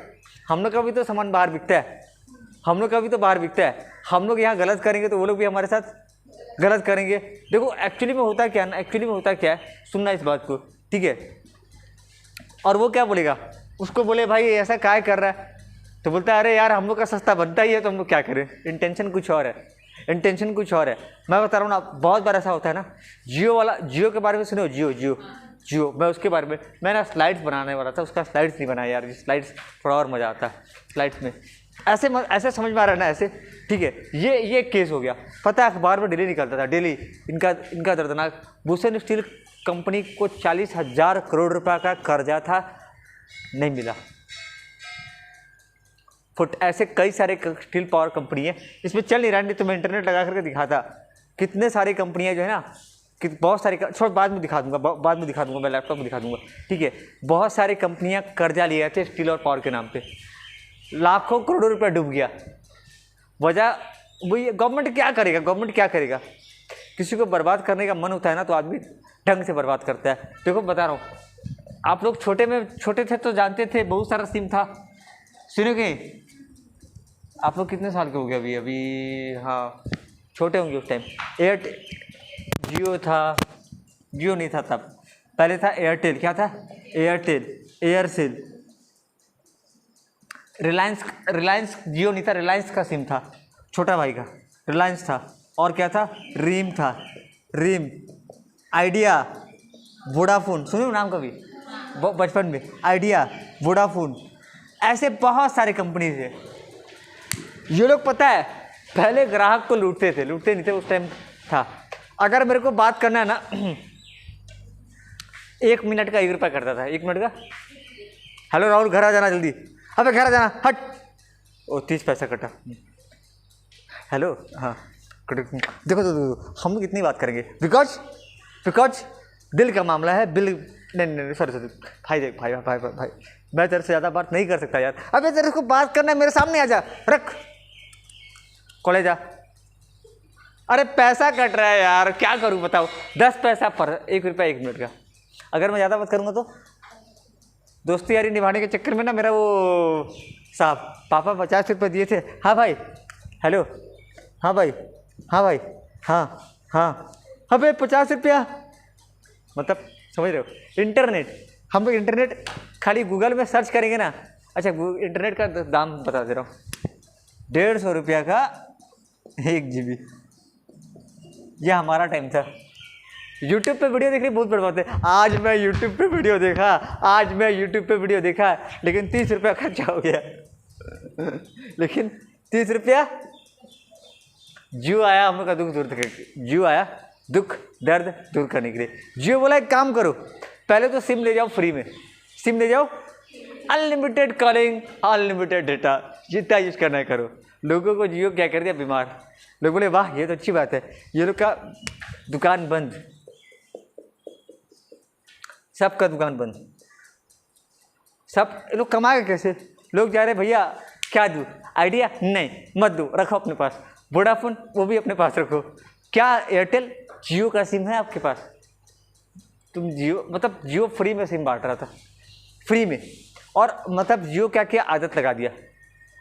हम लोग का भी तो सामान बाहर बिकता है, हम लोग यहाँ गलत करेंगे तो वो लोग भी हमारे साथ गलत करेंगे। देखो एक्चुअली में होता क्या है, सुनना इस बात को, ठीक है। और वो क्या बोलेगा? उसको बोले भाई ऐसा काय कर रहा है, तो बोलता है अरे यार हम लोग का सस्ता बनता ही है तो हम लोग क्या करें, इंटेंशन कुछ और है, इंटेंशन कुछ और है। मैं बता रहा हूँ ना, बहुत बार ऐसा होता है ना। जियो वाला, जियो के बारे में सुने हो? जियो मैं उसके बारे में, मैं ना स्लाइड्स बनाने वाला था, उसका स्लाइड्स नहीं बनाया यार। स्लाइड्स थोड़ा और मज़ा आता है स्लाइड्स में। ऐसे समझ में आ रहा है ना ऐसे, ठीक है। ये केस हो गया। पता है अखबार में डेली निकलता था, डेली इनका दर्दनाक। भूषण स्टील कंपनी को 40,000 करोड़ रुपए का कर्जा था, नहीं मिला। ऐसे कई सारे स्टील पावर कंपनी है, इसमें चल नहीं रहा। नहीं तो मैं इंटरनेट लगा करके दिखाता कितने सारी कंपनियां जो है ना, कि बहुत सारी, छोड़ बाद में दिखा दूंगा, मैं लैपटॉप में दिखा दूंगा, ठीक है। बहुत सारी कंपनियां कर्जा लिए थे स्टील और पावर के नाम पे, लाखों करोड़ों रुपया डूब गया। वजह वही, गवर्नमेंट क्या करेगा? किसी को बर्बाद करने का मन होता है ना तो आदमी ढंग से बर्बाद करता है। देखो बता रहा हूँ, आप लोग छोटे थे तो जानते थे बहुत सारा सिम था। सुनोगे, आप लोग कितने साल के हो गए अभी? हाँ छोटे होंगे उस टाइम। एयरटेल, जियो था, जियो नहीं था तब, पहले था एयरटेल। क्या था? एयरटेल, एयरसेल, रिलायंस जियो नहीं था, रिलायंस का सिम था, छोटा भाई का रिलायंस था। और क्या था? रीम था, रीम, आइडिया, वोडाफोन, सुने हो नाम कभी? बचपन में आइडिया, वोडाफोन, ऐसे बहुत सारे कंपनीज है। ये लोग पता है पहले ग्राहक को लूटते नहीं थे उस टाइम था। अगर मेरे को बात करना है ना 1 मिनट का 1 रुपया करता था, 1 मिनट का। हेलो राहुल घर आ जाना जल्दी, अबे घर आ जाना, हट। ओ 30 पैसा कटा। हेलो, हाँ देखो हम लोग इतनी बात करेंगे बिकॉज दिल का मामला है। बिल नहीं सॉरी भाई, देख भाई मैं तेरे से ज़्यादा बात नहीं कर सकता यार। अबे तेरे को बात करना है, मेरे सामने आ जा, रख कॉलेज आ। अरे पैसा कट रहा है यार, क्या करूं बताओ? 10 पैसा पर 1 रुपया 1 मिनट का। अगर मैं ज़्यादा बात करूंगा तो दोस्ती यारी निभाने के चक्कर में ना मेरा वो साहब पापा 50 रुपये दिए थे। हाँ भाई, हेलो, हाँ भाई, हाँ अबे 50 रुपया, मतलब समझ रहे हो? इंटरनेट, हम लोग इंटरनेट खाली गूगल में सर्च करेंगे ना। अच्छा इंटरनेट का दाम बता दे रहा हूँ, 150 रुपया का 1 GB। यह हमारा टाइम था। यूट्यूब पे वीडियो देखनी बहुत बड़ी बात है। आज मैं यूट्यूब पे वीडियो देखा, लेकिन 30 रुपया खर्चा हो गया। लेकिन 30 रुपया, जियो आया हम लोग का दुख दर्द दूर करने के लिए। जियो बोला एक काम करो, पहले तो सिम ले जाओ फ्री में, सिम ले जाओ, अनलिमिटेड कॉलिंग, अनलिमिटेड डेटा, जितना यूज करना है करो। लोगों को जियो क्या कर दिया, बीमार। लोग बोले वाह ये तो अच्छी बात है, ये लोग का दुकान बंद, सबका दुकान बंद, सब लोग कमाएगा कैसे? लोग जा रहे भैया क्या दूँ, आइडिया नहीं मत दो, रखो अपने पास। वोडाफोन वो भी अपने पास रखो। क्या एयरटेल जियो का सिम है आपके पास? तुम जियो, मतलब जियो फ्री में सिम बांट रहा था, फ्री में। और मतलब जियो क्या क्या आदत लगा दिया।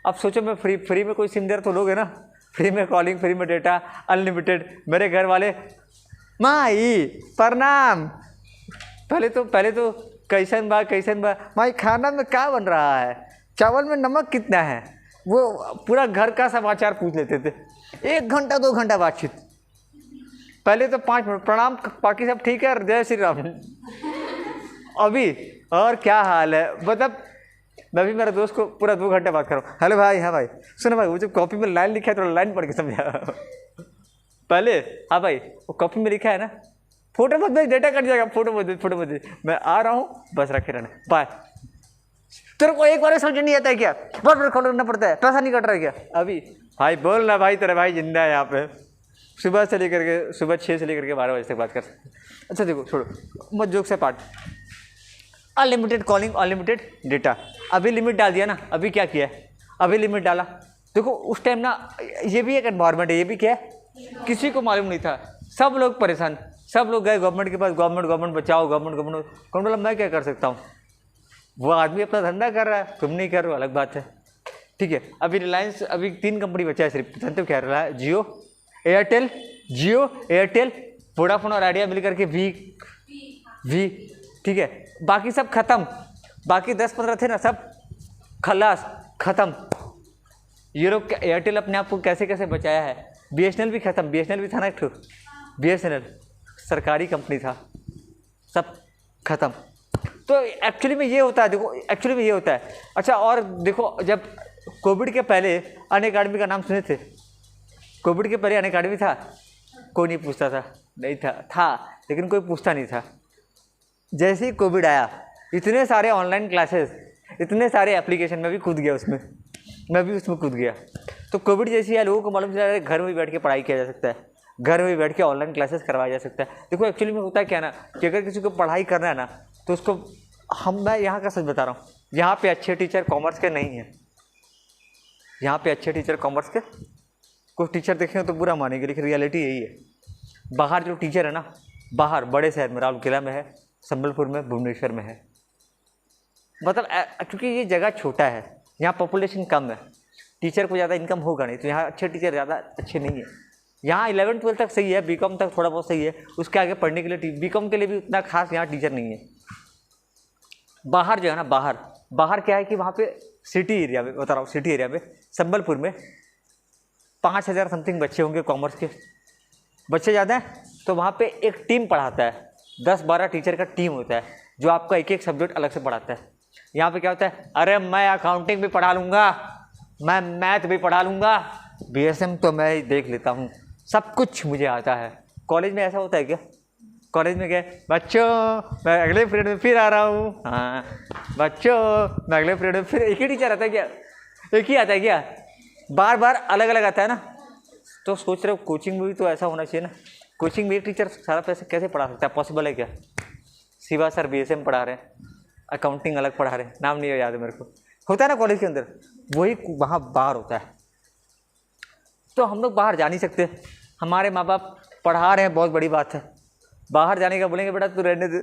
अब सोचो मैं फ्री में कोई सिम दे रहा तो लोग है ना, फ्री में कॉलिंग, फ्री में डेटा, अनलिमिटेड। मेरे घर वाले माई प्रणाम, पहले तो कैसन बा माई, खाना में क्या बन रहा है, चावल में नमक कितना है, वो पूरा घर का समाचार पूछ लेते थे। 1 घंटा 2 घंटा बातचीत। पहले तो 5 मिनट, प्रणाम बाकी सब ठीक है, जय श्री राम। अभी और क्या हाल है, मतलब मैं भी मेरे दोस्त को पूरा 2 घंटे बात करूँ। हेलो भाई, हाँ भाई, सुनो भाई, वो जो कॉपी में लाइन लिखा है थोड़ा लाइन पढ़ के समझा। पहले हाँ भाई वो कॉपी में लिखा है ना, फोटो मत भेज, डेटा कट जाएगा, फोटो मत भेज, मैं आ रहा हूँ बस, रखे रहना, बाय। तेरे को एक बार समझ नहीं आता है क्या? बहुत खोलना पड़ता है, पैसा नहीं कट रहा है क्या? अभी भाई बोल ना भाई, तेरा भाई जिंदा है यहाँ पे। सुबह 6 से लेकर के 12 बजे तक बात कर सकते। अच्छा देखो छोड़ो मत, जोक से part. Unlimited calling, unlimited data, अभी लिमिट डाल दिया ना। अभी क्या किया है, अभी लिमिट डाला। देखो उस टाइम ना, ये भी एक एनवायरमेंट है, ये भी क्या है, किसी को मालूम नहीं था, सब लोग परेशान, सब लोग गए गवर्नमेंट के पास, गवर्नमेंट बचाओ, गवर्नमेंट। बोला मैं क्या कर सकता हूँ, वो आदमी अपना धंधा कर रहा है, तुम नहीं कर रहे हो, अलग बात है, ठीक है। अभी रिलायंस, अभी 3 कंपनी बचा है सिर्फ, जानते हो क्या? रिलायंस, जियो, एयरटेल, वोडाफोन और आइडिया मिल करके वी, ठीक है। बाकी सब खत्म, बाकी 10-15 थे ना, सब खलास। ख़त्म। ये लोग एयरटेल अपने आप को कैसे कैसे बचाया है। BSNL भी ख़त्म, BSNL भी था ना एक ठो, BSNL सरकारी कंपनी था, सब ख़त्म। तो एक्चुअली में ये होता है, देखो एक्चुअली में ये होता है। अच्छा और देखो, जब कोविड के पहले अनअकैडमी का नाम सुने थे? कोविड के पहले अनअकैडमी था? कोई नहीं पूछता था, नहीं था लेकिन कोई पूछता नहीं था। जैसे ही कोविड आया, इतने सारे ऑनलाइन क्लासेस, इतने सारे एप्लीकेशन, मैं भी कूद गया उसमें, मैं भी उसमें कूद गया। तो कोविड जैसी है, लोगों को मालूम चला घर में भी बैठ के पढ़ाई किया जा सकता है, घर में भी बैठ के ऑनलाइन क्लासेस करवाया जा सकता है। देखो एक्चुअली में होता है क्या ना, कि अगर किसी को पढ़ाई करना है ना, तो उसको मैं यहाँ का सच बता रहा हूँ, यहाँ पे अच्छे टीचर कॉमर्स के नहीं हैं। यहाँ पे अच्छे टीचर कॉमर्स के, कुछ टीचर देखें तो बुरा मानेंगे, लेकिन रियलिटी यही है। बाहर जो टीचर है ना, बाहर बड़े शहर में, राउरकेला में है, संबलपुर में, भुवनेश्वर में है, मतलब क्योंकि ये जगह छोटा है, यहाँ पॉपुलेशन कम है, टीचर को ज़्यादा इनकम होगा नहीं, तो यहाँ अच्छे टीचर ज़्यादा अच्छे नहीं है। यहाँ 11th-12th तक सही है, BCom तक थोड़ा बहुत सही है, उसके आगे पढ़ने के लिए BCom के लिए भी उतना खास यहाँ टीचर नहीं है। बाहर जो है ना, बाहर क्या है कि वहाँ पे सिटी एरिया में, बता रहा हूँ, सिटी एरिया में संबलपुर में 5000 समथिंग बच्चे होंगे कॉमर्स के, बच्चे ज़्यादा हैं, तो वहाँ पे एक टीम पढ़ाता है, 10-12 टीचर का टीम होता है, जो आपका एक एक सब्जेक्ट अलग से पढ़ाता है। यहाँ पे क्या होता है, अरे मैं अकाउंटिंग भी पढ़ा लूँगा, मैं मैथ भी पढ़ा लूँगा, BSM तो मैं ही देख लेता हूँ, सब कुछ मुझे आता है। कॉलेज में ऐसा होता है क्या? कॉलेज में क्या, बच्चों मैं अगले पीरियड में फिर आ रहा हूँ, हाँ बच्चों मैं अगले पीरियड में फिर, एक ही टीचर आता है क्या? एक ही आता है क्या? बार बार अलग अलग आता है ना। तो सोच रहे हो कोचिंग में भी तो ऐसा होना चाहिए ना, कोचिंग में एक टीचर सारा पैसा कैसे पढ़ा सकता है? पॉसिबल है क्या? शिवा सर BSM पढ़ा रहे हैं, अकाउंटिंग अलग पढ़ा रहे हैं, नाम नहीं याद है मेरे को, होता है ना कॉलेज के अंदर, वही वहाँ बाहर होता है। तो हम लोग बाहर जा नहीं सकते, हमारे माँ बाप पढ़ा रहे हैं, बहुत बड़ी बात है। बाहर जाने का बोलेंगे बेटा तू रहने दे,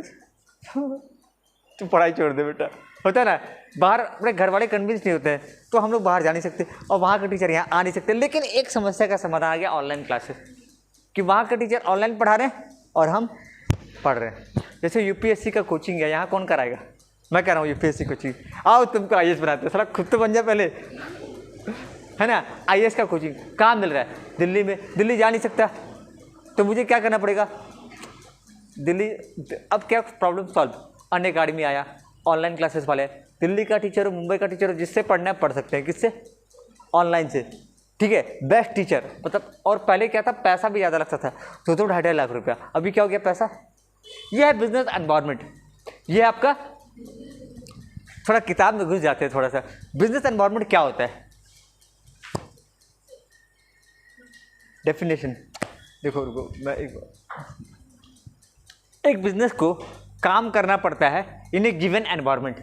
तू पढ़ाई छोड़ दे बेटा, होता है ना। बाहर अपने घर वाले कन्विंस नहीं होते हैं, तो हम लोग बाहर जा नहीं सकते, और वहाँ के टीचर यहाँ आ नहीं सकते। लेकिन एक समस्या का समाधान आ गया, ऑनलाइन क्लासेस, कि वहाँ के टीचर ऑनलाइन पढ़ा रहे हैं और हम पढ़ रहे हैं। जैसे UPSC का कोचिंग है, यहाँ कौन कराएगा? मैं कह रहा हूँ UPSC कोचिंग, आओ तुमको IAS बनाते हो, साला खुद तो बन जाए पहले, है ना। IAS का कोचिंग कहाँ मिल रहा है? दिल्ली में। दिल्ली जा नहीं सकता, तो मुझे क्या करना पड़ेगा? दिल्ली। अब क्या प्रॉब्लम सॉल्व, अनअकैडमी आया, ऑनलाइन क्लासेस वाले, दिल्ली का टीचर हो, मुंबई का टीचर हो, जिससे पढ़ना है पढ़ सकते हैं, किससे? ऑनलाइन से, ठीक है। बेस्ट टीचर मतलब, और पहले क्या था, पैसा भी ज़्यादा लगता था, 2-2 लाख रुपया। अभी क्या हो गया पैसा? ये है बिजनेस एनवायरनमेंट। ये आपका थोड़ा किताब में घुस जाते हैं थोड़ा सा, बिजनेस एनवायरनमेंट क्या होता है? डेफिनेशन देखो, रुको मैं एक बिजनेस को काम करना पड़ता है इन ए गिवन एनवायरनमेंट,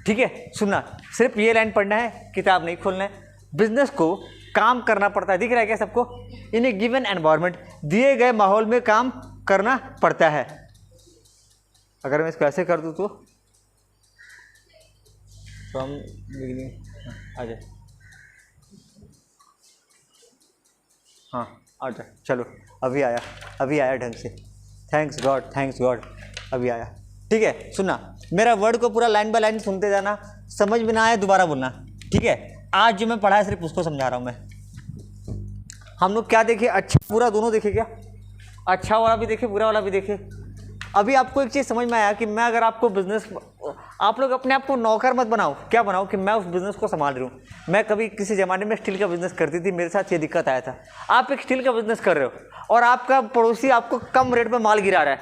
ठीक है। सुनना, सिर्फ ये लाइन पढ़ना है, किताब नहीं खोलना है। बिजनेस को काम करना पड़ता है, दिख रहा है क्या सबको? इन ए गिवन एनवायरनमेंट, दिए गए माहौल में काम करना पड़ता है। अगर मैं इसको ऐसे कर दूँ तो फ्रॉम बिगिनिंग आ जाए, हाँ आ जाए, चलो अभी आया ढंग से, थैंक्स गॉड अभी आया, ठीक है। सुनना, मेरा वर्ड को पूरा लाइन बाय लाइन सुनते जाना, समझ में ना आए दोबारा बोलना, ठीक है। आज जो मैं पढ़ा है सिर्फ उसको समझा रहा हूँ मैं। हम लोग क्या देखे, अच्छा पूरा दोनों देखे क्या? अच्छा वाला भी देखे, बुरा वाला भी देखे। अभी आपको एक चीज़ समझ में आया कि मैं अगर आपको बिजनेस, आप लोग अपने आप को नौकर मत बनाओ, क्या बनाओ कि मैं उस बिज़नेस को संभाल रही हूँ। मैं कभी किसी ज़माने में स्टील का बिज़नेस करती थी, मेरे साथ ये दिक्कत आया था। आप एक स्टील का बिज़नेस कर रहे हो और आपका पड़ोसी आपको कम रेट में माल गिरा रहा है,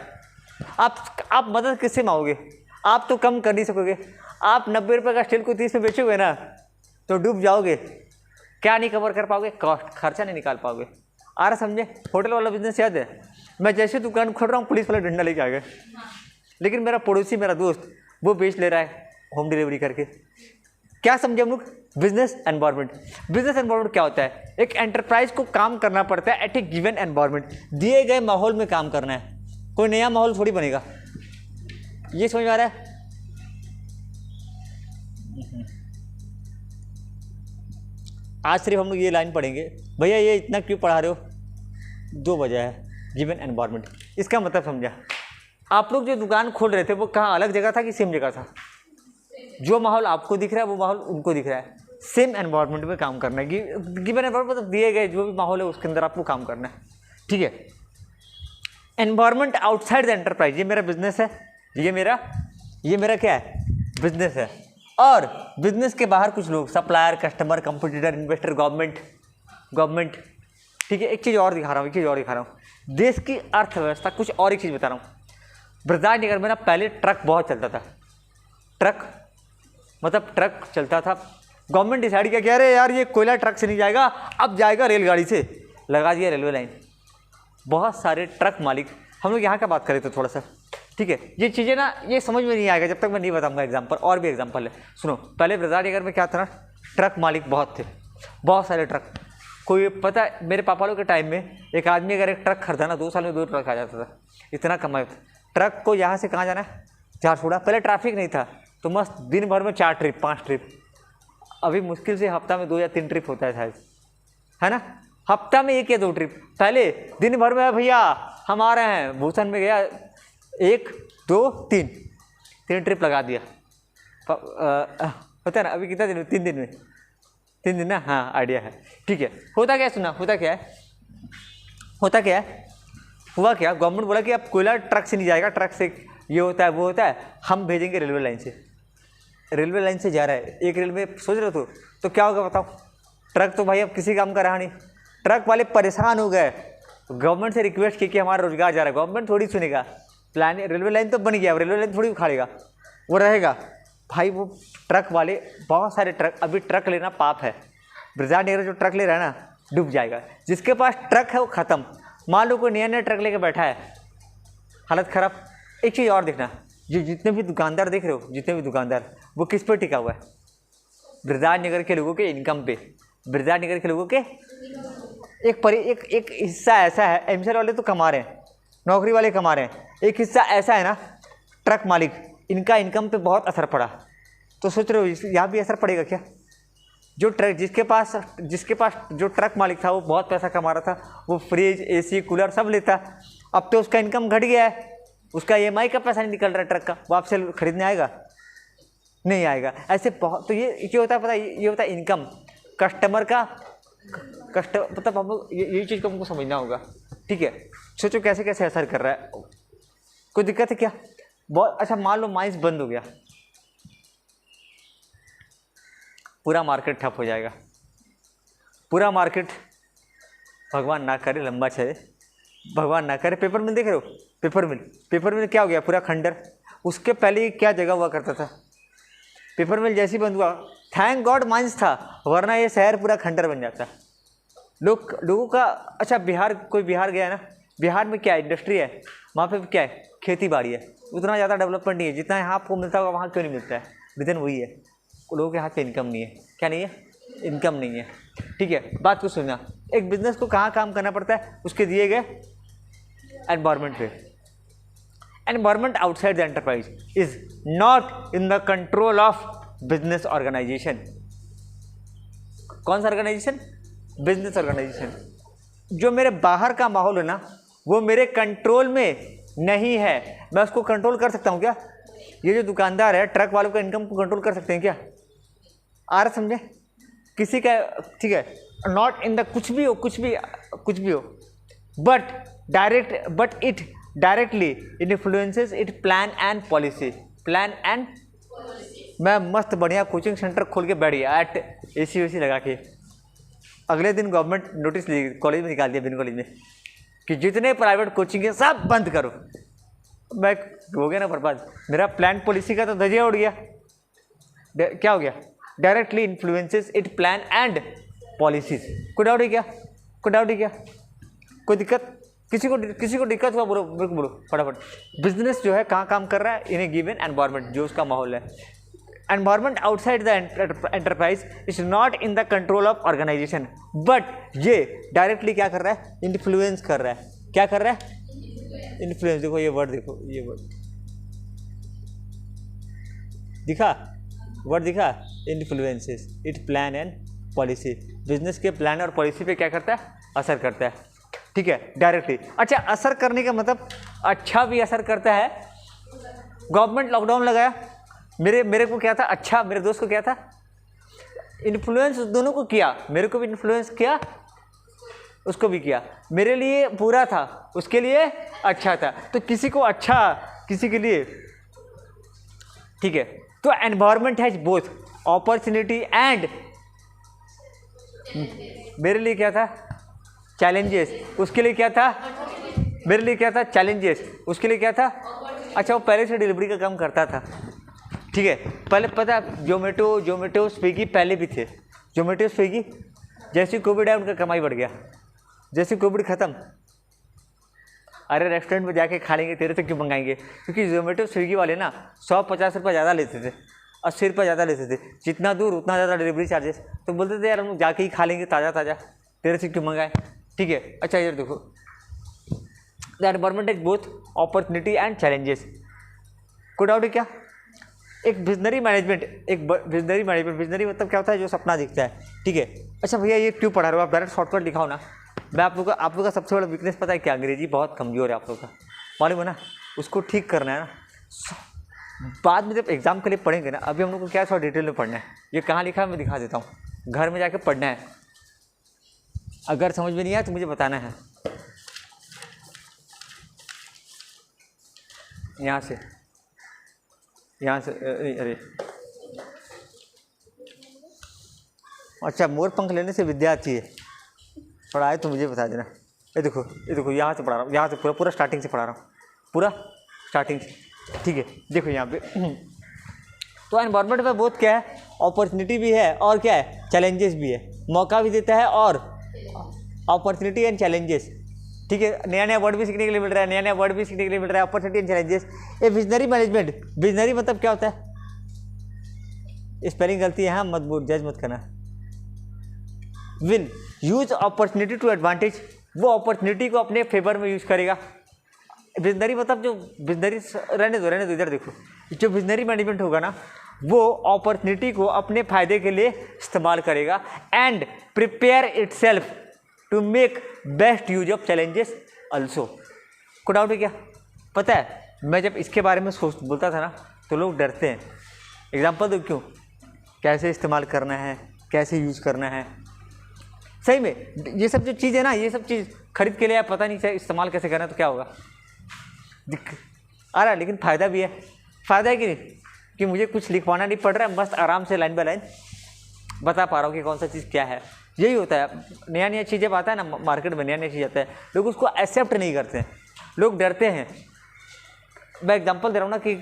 आप मदद किससे मांगोगे? आप तो कम कर नहीं सकोगे। आप 90 रुपये का स्टील को 30 में बेचोगे ना, तो डूब जाओगे। क्या नहीं कवर कर पाओगे? कॉस्ट, खर्चा नहीं निकाल पाओगे। आ रहा समझे? होटल वाला बिजनेस याद है, मैं जैसे दुकान खोल रहा हूँ पुलिस वाला डंडा लेके आ गए, लेकिन मेरा पड़ोसी, मेरा दोस्त, वो बेच ले रहा है होम डिलीवरी करके। क्या समझे हम लोग? Business environment. बिजनेस एनवायरनमेंट क्या होता है? एक एंटरप्राइज को काम करना पड़ता है एट ए गिवन एनवायरनमेंट, दिए गए माहौल में काम करना है, कोई नया माहौल थोड़ी बनेगा। ये समझ में आ रहा है? आज सिर्फ हम लोग ये लाइन पढ़ेंगे, भैया ये इतना क्यों पढ़ा रहे हो? 2 वजह है, गिवन एनवायरनमेंट। इसका मतलब समझा? आप लोग जो दुकान खोल रहे थे वो कहाँ अलग जगह था कि सेम जगह था? जो माहौल आपको दिख रहा है वो माहौल उनको दिख रहा है, सेम एनवायरनमेंट में काम करना है। गिवन एनवायरनमेंट मतलब दिए गए जो भी माहौल है उसके अंदर आपको काम करना है, ठीक है। एनवायरनमेंट आउटसाइड द एंटरप्राइज, ये मेरा बिजनेस है, ये मेरा क्या है, बिजनेस है। और बिजनेस के बाहर कुछ लोग, supplier, customer, competitor, investor, government, ठीक है। एक चीज़ और दिखा रहा हूँ, देश की अर्थव्यवस्था, कुछ और एक चीज़ बता रहा हूँ। बृहदारण्यनगर में ना पहले ट्रक बहुत चलता था, ट्रक चलता था। गवर्नमेंट डिसाइड किया कि अरे यार ये कोयला ट्रक से नहीं जाएगा, अब जाएगा रेलगाड़ी से, लगा दिया रेलवे लाइन। बहुत सारे ट्रक मालिक, हम लोग यहाँ का बात करें तो थोड़ा सा, ठीक है। ये चीज़ें ना ये समझ में नहीं आएगा जब तक मैं नहीं बताऊँगा एग्जाम्पल, और भी एग्जाम्पल है। सुनो, पहले बृहदारण्यनगर में क्या था ना, ट्रक मालिक बहुत थे, बहुत सारे ट्रक। कोई पता है, मेरे पापा लोग के टाइम में एक आदमी अगर एक ट्रक खरीदा ना, 2 साल में 2 ट्रक आ जाता था, इतना कमाया था। ट्रक को यहाँ से कहाँ जाना है, झारसुगुड़ा। पहले ट्रैफिक नहीं था तो मस्त दिन भर में 4 ट्रिप 5 ट्रिप, अभी मुश्किल से हफ्ता में 2 या 3 ट्रिप होता है शायद, है ना। हफ्ता में 1 या 2 ट्रिप, पहले दिन भर में भैया हम आ रहे हैं, भूषण में गया 1 2 3 ट्रिप लगा दिया। होता है ना, अभी कितना दिन में, 3 दिन ना, हाँ आइडिया है, ठीक है। होता क्या है, हुआ क्या, गवर्नमेंट बोला कि अब कोयला ट्रक से नहीं जाएगा, ट्रक से ये होता है वो होता है, हम भेजेंगे रेलवे लाइन से जा रहा है। एक रेलवे सोच रहे हो तो क्या होगा बताओ, ट्रक तो भाई अब किसी काम का रहा नहीं, ट्रक वाले परेशान हो गए, गवर्नमेंट से रिक्वेस्ट की कि हमारा रोजगार जा रहा है। गवर्नमेंट थोड़ी सुनेगा, प्लान रेलवे लाइन तो बन गया, रेलवे लाइन थोड़ी उखाड़ेगा, वो रहेगा भाई। वो ट्रक वाले, बहुत सारे ट्रक, अभी ट्रक लेना पाप है। बृहदारण्यनगर जो ट्रक ले रहा है ना, डूब जाएगा। जिसके पास ट्रक है वो ख़त्म। मान लो कोई नया ट्रक लेके बैठा है, हालत ख़राब। एक चीज़ और देखना, जितने भी दुकानदार देख रहे हो, जितने भी दुकानदार, वो किस पे टिका हुआ है, बृहदारण्यनगर के लोगों के इनकम पे। बृहदारण्यनगर के लोगों के एक हिस्सा ऐसा है, एमसीएल वाले तो कमा रहे हैं, नौकरी वाले कमा रहे हैं, एक हिस्सा ऐसा है ना ट्रक मालिक, इनका इनकम पे बहुत असर पड़ा। तो सोच रहे हो यहाँ भी असर पड़ेगा क्या? जो ट्रक जिसके पास जो ट्रक मालिक था वो बहुत पैसा कमा रहा था, वो फ्रिज, एसी, कूलर सब लेता, अब तो उसका इनकम घट गया है, उसका ईएमआई का पैसा नहीं निकल रहा है ट्रक का, वो आपसे खरीदने आएगा नहीं आएगा। ऐसे बहुत, तो ये क्या होता है पता है, ये होता है इनकम कस्टमर का, मतलब हम लोग ये चीज़ को हमको समझना होगा, ठीक है। सोचो कैसे कैसे असर कर रहा है, कोई दिक्कत है क्या? बहुत अच्छा, मान लो माइंस बंद हो गया, पूरा मार्केट ठप हो जाएगा, पूरा मार्केट, भगवान ना करे लंबा चले, भगवान ना करे। पेपर मिल देख रहे हो, पेपर मिल क्या हो गया, पूरा खंडर। उसके पहले क्या जगह हुआ करता था, पेपर मिल जैसे ही बंद हुआ, थैंक गॉड माइंस था, वरना ये शहर पूरा खंडर बन जाता। लोगों का, अच्छा कोई बिहार गया है ना, बिहार में क्या इंडस्ट्री है, वहाँ पे क्या है, खेती बाड़ी है, उतना ज़्यादा डेवलपमेंट नहीं है जितना यहाँ आपको मिलता होगा, वहाँ क्यों नहीं मिलता है? रीज़न वही है, लोगों के हाथ पे इनकम नहीं है। क्या नहीं है? इनकम नहीं है, ठीक है। बात को सुनना, एक बिजनेस को कहाँ काम करना पड़ता है, उसके दिए गए एनवायरमेंट पे। Environment outside the enterprise is not in the control of business organization. कौन सा ऑर्गेनाइजेशन? Business organisation. जो मेरे बाहर का माहौल है ना, वो मेरे कंट्रोल में नहीं है। मैं उसको कंट्रोल कर सकता हूँ क्या? ये जो दुकानदार है, ट्रक वालों का इनकम को कंट्रोल कर सकते हैं क्या? आ रहा समझे? किसी का, ठीक है, नॉट इन द कुछ भी हो, but it directly influences it plan and policy. मैं मस्त बढ़िया कोचिंग सेंटर खोल के बैठ गया, एसी वेसी लगा के, अगले दिन गवर्नमेंट नोटिस ली, कॉलेज में निकाल दिया, बिन कॉलेज में, कि जितने प्राइवेट कोचिंग है सब बंद करो। मैं हो गया ना बर्बाद, मेरा प्लान पॉलिसी का तो धजिया उड़ गया। क्या हो गया? Directly influences it plan and policies. कोई डाउट है क्या? कोई दिक्कत? किसी को दिक्कत हुआ बोलो फटाफट। बिजनेस जो है कहाँ काम कर रहा है? इन ए गिवन एनवायरनमेंट, जो उसका माहौल है। Environment outside the enterprise is not in the control of organization, but ये डायरेक्टली क्या कर रहा है? इन्फ्लुएंस कर रहा है। क्या कर रहा है? इन्फ्लुएंस। देखो ये वर्ड, देखो ये वर्ड दिखा, influences it plan and policy. Business के प्लान और पॉलिसी पे क्या करता है? असर करता है, ठीक है, डायरेक्टली। अच्छा, असर करने का मतलब अच्छा भी असर करता है। गवर्नमेंट लॉकडाउन लगाया, मेरे को क्या था, अच्छा मेरे दोस्त को क्या था, इन्फ्लुएंस दोनों को किया, मेरे को भी इन्फ्लुएंस किया, उसको भी किया। मेरे लिए बुरा था, उसके लिए अच्छा था। तो किसी को अच्छा, किसी के लिए, ठीक है। तो environment has both opportunity and, मेरे लिए क्या था, चैलेंजेस, उसके लिए क्या था, मेरे लिए क्या था, चैलेंजेस, उसके लिए क्या था, अच्छा वो पहले से डिलीवरी का काम करता था, ठीक है। पहले पता, जोमेटो स्विगी पहले भी थे, जोमेटो स्विगी, जैसे कोविड आया उनका कमाई बढ़ गया, जैसे कोविड ख़त्म, अरे रेस्टोरेंट में जाके खा लेंगे, तेरे से क्यों मंगाएंगे, क्योंकि जोमेटो स्विगी वाले ना 150 रुपये ज़्यादा लेते थे, 80 रुपये ज़्यादा लेते थे, जितना दूर उतना ज़्यादा डिलीवरी चार्जेस। तो बोलते थे यार हम जाके ही खा लेंगे ताज़ा ताज़ा, तेरे से क्यों मंगाए, ठीक है। अच्छा यार देखो, the environment is both opportunity and challenges, कोई डाउट है क्या। एक विजनरी मैनेजमेंट, विजनरी मतलब क्या होता है, जो सपना दिखता है, ठीक है। अच्छा भैया ये क्यों पढ़ा रहे हो आप, डायरेक्ट शॉर्टकट दिखाओ ना। मैं आप लोग का सबसे बड़ा वीकनेस पता है क्या, अंग्रेजी बहुत कमज़ोर है आप लोग का, मालूम है ना, उसको ठीक करना है ना, बाद में जब एग्ज़ाम के लिए पढ़ेंगे ना। अभी हम लोग को क्या थोड़ा डिटेल में पढ़ना है, ये कहाँ लिखा है मैं दिखा देता हूँ, घर में जाके पढ़ना है, अगर समझ में नहीं आया तो मुझे बताना है। यहाँ से अरे अच्छा, मोर पंख लेने से विद्या आती है, पढ़ाए तो मुझे बता देना। ये देखो यहाँ से पढ़ा रहा हूँ, यहाँ से पूरा स्टार्टिंग से पढ़ा रहा हूँ, पूरा स्टार्टिंग से, ठीक है। देखो यहाँ पे तो एनवायरनमेंट में बहुत क्या है, अपॉर्चुनिटी भी है और क्या है, चैलेंजेस भी है, मौका भी देता है और अपॉर्चुनिटी एंड चैलेंजेस, ठीक है। नया नया वर्ड भी सीखने के लिए मिल रहा है, नया वर्ड भी सीखने के लिए मिल रहा है, अपॉर्चुनिटी एंड चैलेंजेस। ये विजनरी मैनेजमेंट, विजनरी मतलब क्या होता है, स्पेलिंग गलती है, हाँ मत बोल, जज मत करना। Will use opportunity to advantage, वो अपॉर्चुनिटी को अपने फेवर में यूज करेगा। विजनरी मतलब जो विजनरी, रहने दो इधर देखो, जो विजनरी मैनेजमेंट होगा ना, वो अपॉर्चुनिटी को अपने फायदे के लिए इस्तेमाल करेगा and prepare itself to make best use of challenges also. को डाउट है क्या, पता है मैं जब इसके बारे में बोलता था ना तो लोग डरते हैं। एग्जाम्पल दो क्यों, कैसे इस्तेमाल करना है, कैसे यूज़ करना है। सही में ये सब जो चीज़ है ना, ये सब चीज़ खरीद के लिए पता नहीं इस्तेमाल कैसे करना है तो क्या होगा, आ रहा है। लेकिन फ़ायदा भी है, फ़ायदा है कि नहीं, कि मुझे कुछ लिखवाना नहीं पड़ रहा है, मस्त आराम से लाइन बाय लाइन बता पा रहा हूँ कि कौन सा चीज़ क्या है। यही होता है, नया चीज़ जब आता है ना मार्केट में, नया चीज़ आता है, लोग उसको एक्सेप्ट नहीं करते हैं, लोग डरते हैं। मैं एग्जांपल दे रहा हूँ ना कि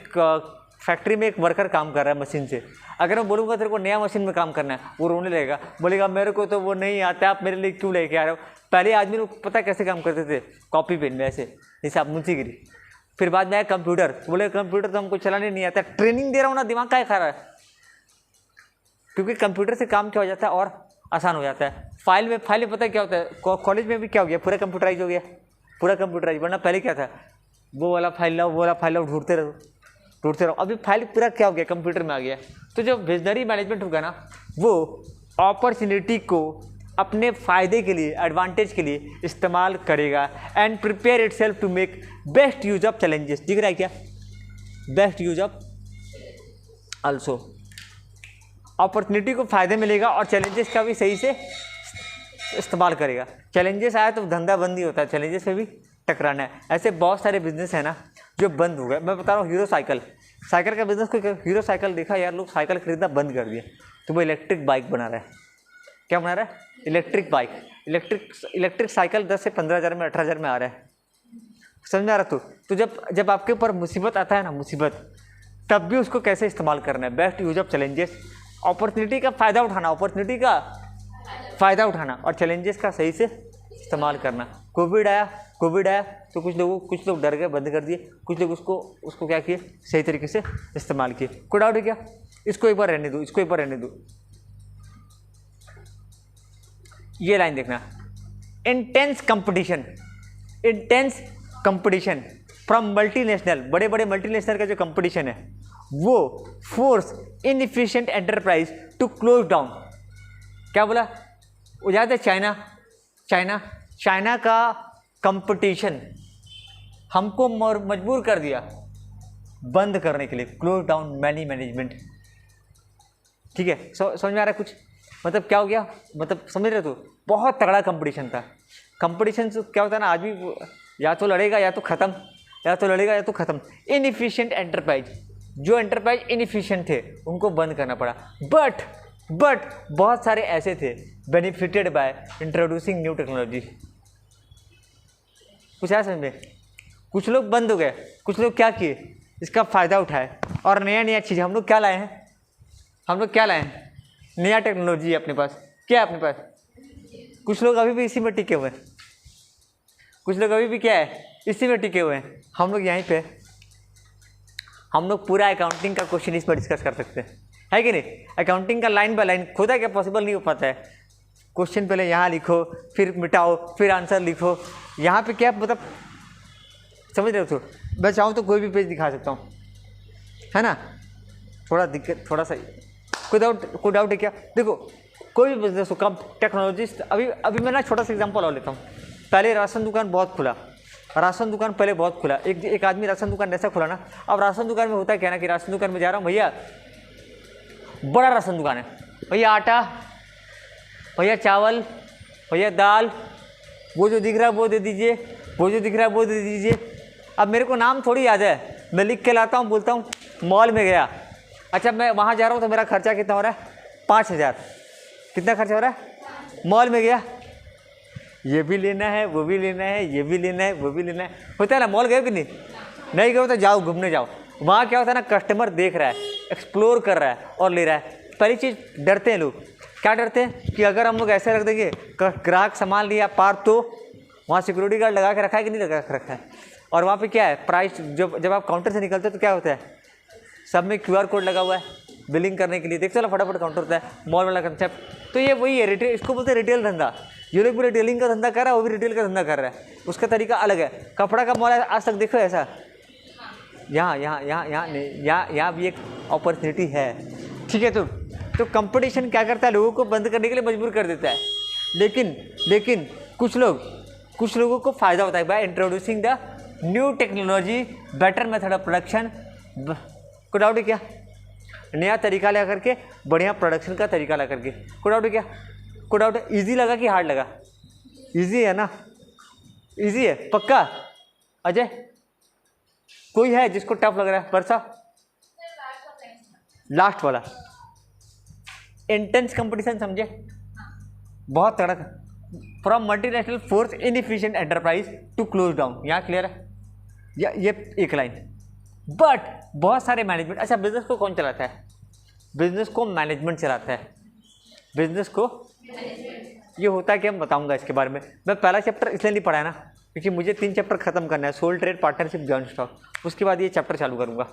फैक्ट्री में एक वर्कर काम कर रहा है मशीन से, अगर मैं बोलूँगा तेरे को नया मशीन में काम करना है, वो रोने लगेगा, बोलेगा मेरे को तो वो नहीं आता, आप मेरे लिए क्यों लेके आ रहे हो। पहले आदमी लोग पता कैसे काम करते थे, कॉपी पेन में ऐसे, जैसे आप मुंशीगिरी। फिर बाद में आया कंप्यूटर, बोले कंप्यूटर तो हमको चलाने नहीं आता, ट्रेनिंग दे रहा हूँ ना, दिमाग का खा रहा है, क्योंकि कंप्यूटर से काम क्या हो जाता है और आसान हो जाता है। फाइल में पता क्या होता है, कॉलेज में भी क्या हो गया, पूरा कंप्यूटराइज हो गया, पूरा कंप्यूटराइज। वरना पहले क्या था, वो वाला फाइल लाओ ढूंढते रहो। अभी फाइल पूरा क्या हो गया, कंप्यूटर में आ गया। तो जो विजनरी मैनेजमेंट होगा ना, वो अपॉर्चुनिटी को अपने फ़ायदे के लिए, एडवांटेज के लिए इस्तेमाल करेगा and prepare itself to make best use of challenges. दिख रहा है क्या, best use of also. Opportunity को फ़ायदे मिलेगा और चैलेंजेस का भी सही से इस्तेमाल करेगा। चैलेंजेस आया तो धंधा बंद ही होता है, चैलेंजेस पे भी टकराना है। ऐसे बहुत सारे बिजनेस है ना जो बंद हो गए। मैं बता रहा हूँ, हीरो साइकिल का बिजनेस, कोई हीरो साइकिल देखा यार, लोग साइकिल खरीदना बंद कर दिए, तो वो इलेक्ट्रिक बाइक बना रहा है। क्या बना रहा है, इलेक्ट्रिक बाइक, इलेक्ट्रिक साइकिल 10 से 15 हज़ार में, 18 हज़ार में आ रहा है। समझ में आ रहा तो जब आपके ऊपर मुसीबत आता है ना, मुसीबत, तब भी उसको कैसे इस्तेमाल करना है, best use of challenges. Opportunity का फ़ायदा उठाना, और चैलेंजेस का सही से इस्तेमाल करना। कोविड आया तो कुछ लोग डर गए, बंद कर दिए, कुछ लोग उसको क्या किए, सही तरीके से इस्तेमाल किए। कोई डाउट है क्या, इसको एक बार रहने दो। ये लाइन देखना, इंटेंस कंपटीशन फ्रॉम मल्टीनेशनल, बड़े बड़े मल्टीनेशनल का जो कंपटीशन है वो force inefficient enterprise to close down. क्या बोला, वो याद है, चाइना का कंपटीशन हमको मजबूर कर दिया बंद करने के लिए, क्लोज डाउन मैनी मैनेजमेंट। ठीक है, समझ में आ रहा है कुछ। मतलब क्या हो गया, मतलब समझ रहे हो, बहुत तगड़ा कंपटीशन था। कंपटीशन से क्या होता है ना, आदमी या तो लड़ेगा या तो ख़त्म, या तो लड़ेगा या तो ख़त्म। इनएफिशिएंट एंटरप्राइज, जो एंटरप्राइज इनएफिशिएंट थे उनको बंद करना पड़ा। बट बहुत सारे ऐसे थे benefited by introducing new technology. कुछ है समझ में, कुछ लोग बंद हो गए, कुछ लोग क्या किए, इसका फ़ायदा उठाए और नया चीज़ हम लोग क्या लाए हैं, हम लोग क्या लाए हैं, नया टेक्नोलॉजी है अपने पास। क्या है अपने पास? कुछ लोग अभी भी इसी में टिके हुए हैं, कुछ लोग अभी भी क्या है, इसी में टिके हुए हैं। हम लोग यहीं पे, हम लोग पूरा अकाउंटिंग का क्वेश्चन इस पर डिस्कस कर सकते हैं, है कि नहीं। अकाउंटिंग का लाइन बाय लाइन खुद है क्या, पॉसिबल नहीं हो पाता है। क्वेश्चन पहले यहाँ लिखो, फिर मिटाओ, फिर आंसर लिखो। यहाँ पे क्या मतलब समझ रहे हो, मैं चाहूँ तो कोई भी पेज दिखा सकता हूँ, है ना। थोड़ा दिक्कत, थोड़ा सा कोई डाउट है क्या? देखो कोई भी बिजनेस हो, कम टेक्नोलॉजिस्ट, अभी मैं ना छोटा सा एग्जांपल और लेता हूँ। पहले राशन दुकान बहुत खुला, राशन दुकान पहले बहुत खुला, एक आदमी राशन दुकान ऐसा खुला ना। अब राशन दुकान में होता क्या ना कि राशन दुकान में जा रहा हूँ, भैया बड़ा राशन दुकान है, भैया आटा, भैया चावल, भैया दाल, वो जो दिख रहा है वो दे दीजिए, वो जो दिख रहा है वो दे दीजिए। अब मेरे को नाम थोड़ी याद है, मैं लिख के लाता हूँ, बोलता हूँ मॉल में गया, अच्छा मैं वहाँ जा रहा हूँ तो मेरा खर्चा कितना हो रहा है, 5,000। कितना खर्चा हो रहा है? मॉल में गया, ये भी लेना है, वो भी लेना है, ये भी लेना है, वो भी लेना है। होता है ना, मॉल गए कि नहीं? नहीं गए तो जाओ घूमने जाओ। वहाँ क्या होता है ना, कस्टमर देख रहा है, एक्सप्लोर कर रहा है और ले रहा है। पहली चीज़ डरते हैं लोग, क्या डरते हैं कि अगर हम लोग ऐसे रख देंगे, ग्राहक सामान लिया पार, तो वहाँ सिक्योरिटी गार्ड लगा के रखा है कि नहीं लगा के रखा है। और वहाँ पे क्या है, प्राइस जब आप काउंटर से निकलते हो तो क्या होता है, सब में QR कोड लगा हुआ है बिलिंग करने के लिए। देख चलो फटाफट काउंटर होता है, मॉल वाला कंसेप्ट। तो ये वही है रिटेल, इसको बोलते हैं रिटेल धंधा। ये लोग भी रिटेलिंग का धंधा कर रहा है, वो भी रिटेल का धंधा कर रहा है, उसका तरीका अलग है। कपड़ा का मॉल आज तक देखो ऐसा, यहाँ भी एक अपॉर्चुनिटी है, ठीक है। तो कंपटीशन क्या करता है, लोगों को बंद करने के लिए मजबूर कर देता है। लेकिन कुछ लोगों को फ़ायदा होता है by introducing the new technology, better method of production. कोई डाउट है क्या? नया तरीका ला करके, बढ़िया प्रोडक्शन का तरीका ला करके। कोई डाउट है क्या? कोई डाउट है? ईजी लगा कि हार्ड लगा? ईजी है ना, ईजी है पक्का। अजय कोई है जिसको टफ लग रहा है? वर्षा लास्ट वाला इंटेंस कंपटीशन समझे, बहुत तगड़ा। From multinational force inefficient enterprise to close down, यहाँ क्लियर है या ये एक लाइन। बट बहुत सारे मैनेजमेंट, अच्छा बिजनेस को कौन चलाता है? बिजनेस को मैनेजमेंट चलाता है, बिजनेस को ये होता है कि हम बताऊंगा इसके बारे में। मैं पहला चैप्टर इसलिए नहीं पढ़ा है ना क्योंकि मुझे 3 चैप्टर खत्म करना है, sole trade, partnership, joint stock. उसके बाद ये चैप्टर चालू करूंगा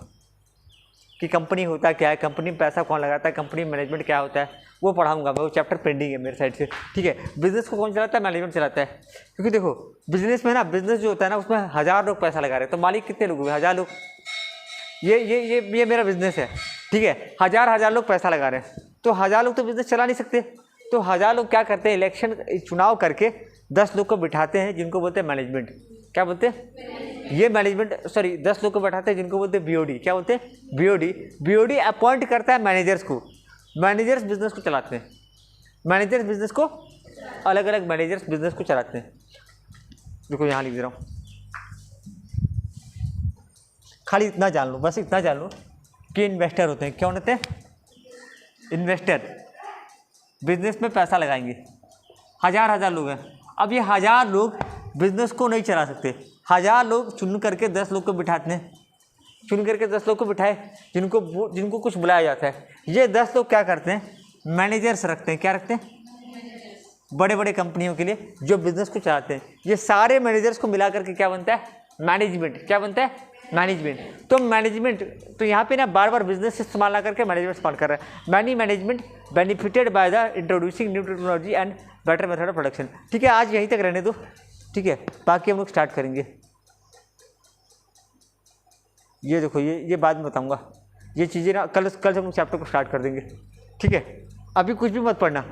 कि कंपनी होता क्या है, कंपनी में पैसा कौन लगाता है, कंपनी मैनेजमेंट क्या होता है, वो पढ़ाऊंगा मैं। वो चैप्टर पेंडिंग है मेरे साइड से, ठीक है। बिजनेस को कौन चलाता है? मैनेजमेंट चलाता है। क्योंकि देखो बिजनेस में ना, बिजनेस जो होता है ना उसमें 1000 लोग पैसा लगा रहे हैं, तो मालिक कितने लोग हुए? 1000 लोग। ये मेरा बिजनेस है, ठीक है। 1000 लोग पैसा लगा रहे हैं, तो 1000 लोग तो बिजनेस चला नहीं सकते। तो 1000 लोग क्या करते हैं, इलेक्शन चुनाव करके 10 लोग को बिठाते हैं जिनको बोलते हैं मैनेजमेंट। क्या बोलते हैं? ये मैनेजमेंट, सॉरी 10 लोग को बैठाते हैं जिनको बोलते हैं BOD। क्या बोलते हैं? BOD अपॉइंट करता है मैनेजर्स को, मैनेजर्स बिजनेस को चलाते हैं, मैनेजर्स बिजनेस को, अलग अलग मैनेजर्स बिजनेस को चलाते हैं। देखो यहाँ लिख दे रहा हूँ, खाली इतना जान लो, बस इतना जान लो कि इन्वेस्टर होते हैं। क्या होते हैं? इन्वेस्टर बिजनेस में पैसा लगाएंगे। 1000 लोग हैं। अब ये 1000 लोग बिजनेस को नहीं चला सकते। 1000 लोग चुन करके 10 लोग को बिठाते हैं, चुन करके 10 लोग को बिठाए जिनको कुछ बुलाया जाता है। ये 10 लोग क्या करते हैं? मैनेजर्स रखते हैं। क्या रखते हैं? बड़े बड़े कंपनियों के लिए जो बिजनेस को चलाते हैं। ये सारे मैनेजर्स को मिला करके क्या बनता है? मैनेजमेंट। क्या बनता है? मैनेजमेंट। तो मैनेजमेंट, तो यहाँ पे ना बार बार बिजनेस से इस्तेमाल ना करके मैनेजमेंट इस्तेमाल कर रहा है। Many management benefited by the introducing new technology and better method of production. ठीक है, आज यहीं तक रहने दो, ठीक है, बाकी हम लोग स्टार्ट करेंगे। ये देखो, ये बाद में बताऊंगा। ये चीज़ें ना कल से हम चैप्टर को स्टार्ट कर देंगे, ठीक है। अभी कुछ भी मत पढ़ना,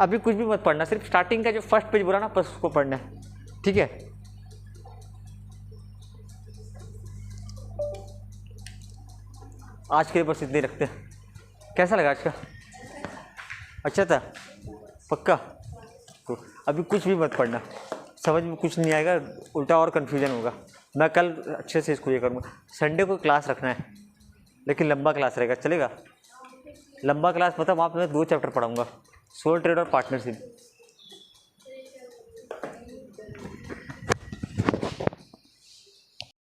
अभी कुछ भी मत पढ़ना, सिर्फ स्टार्टिंग का जो फर्स्ट पेज बोला ना बस उसको पढ़ना है, ठीक है। आज के लिए बस इतने रखते हैं। कैसा लगा आज का? अच्छा था पक्का? तो अभी कुछ भी मत पढ़ना, समझ में कुछ नहीं आएगा, उल्टा और कन्फ्यूजन होगा। मैं कल अच्छे से इसको ये करूँगा। संडे को क्लास रखना है, लेकिन लंबा क्लास रहेगा, चलेगा? लंबा क्लास मतलब वहाँ पे मैं 2 चैप्टर पढ़ाऊँगा, सोल ट्रेड और पार्टनरशिप।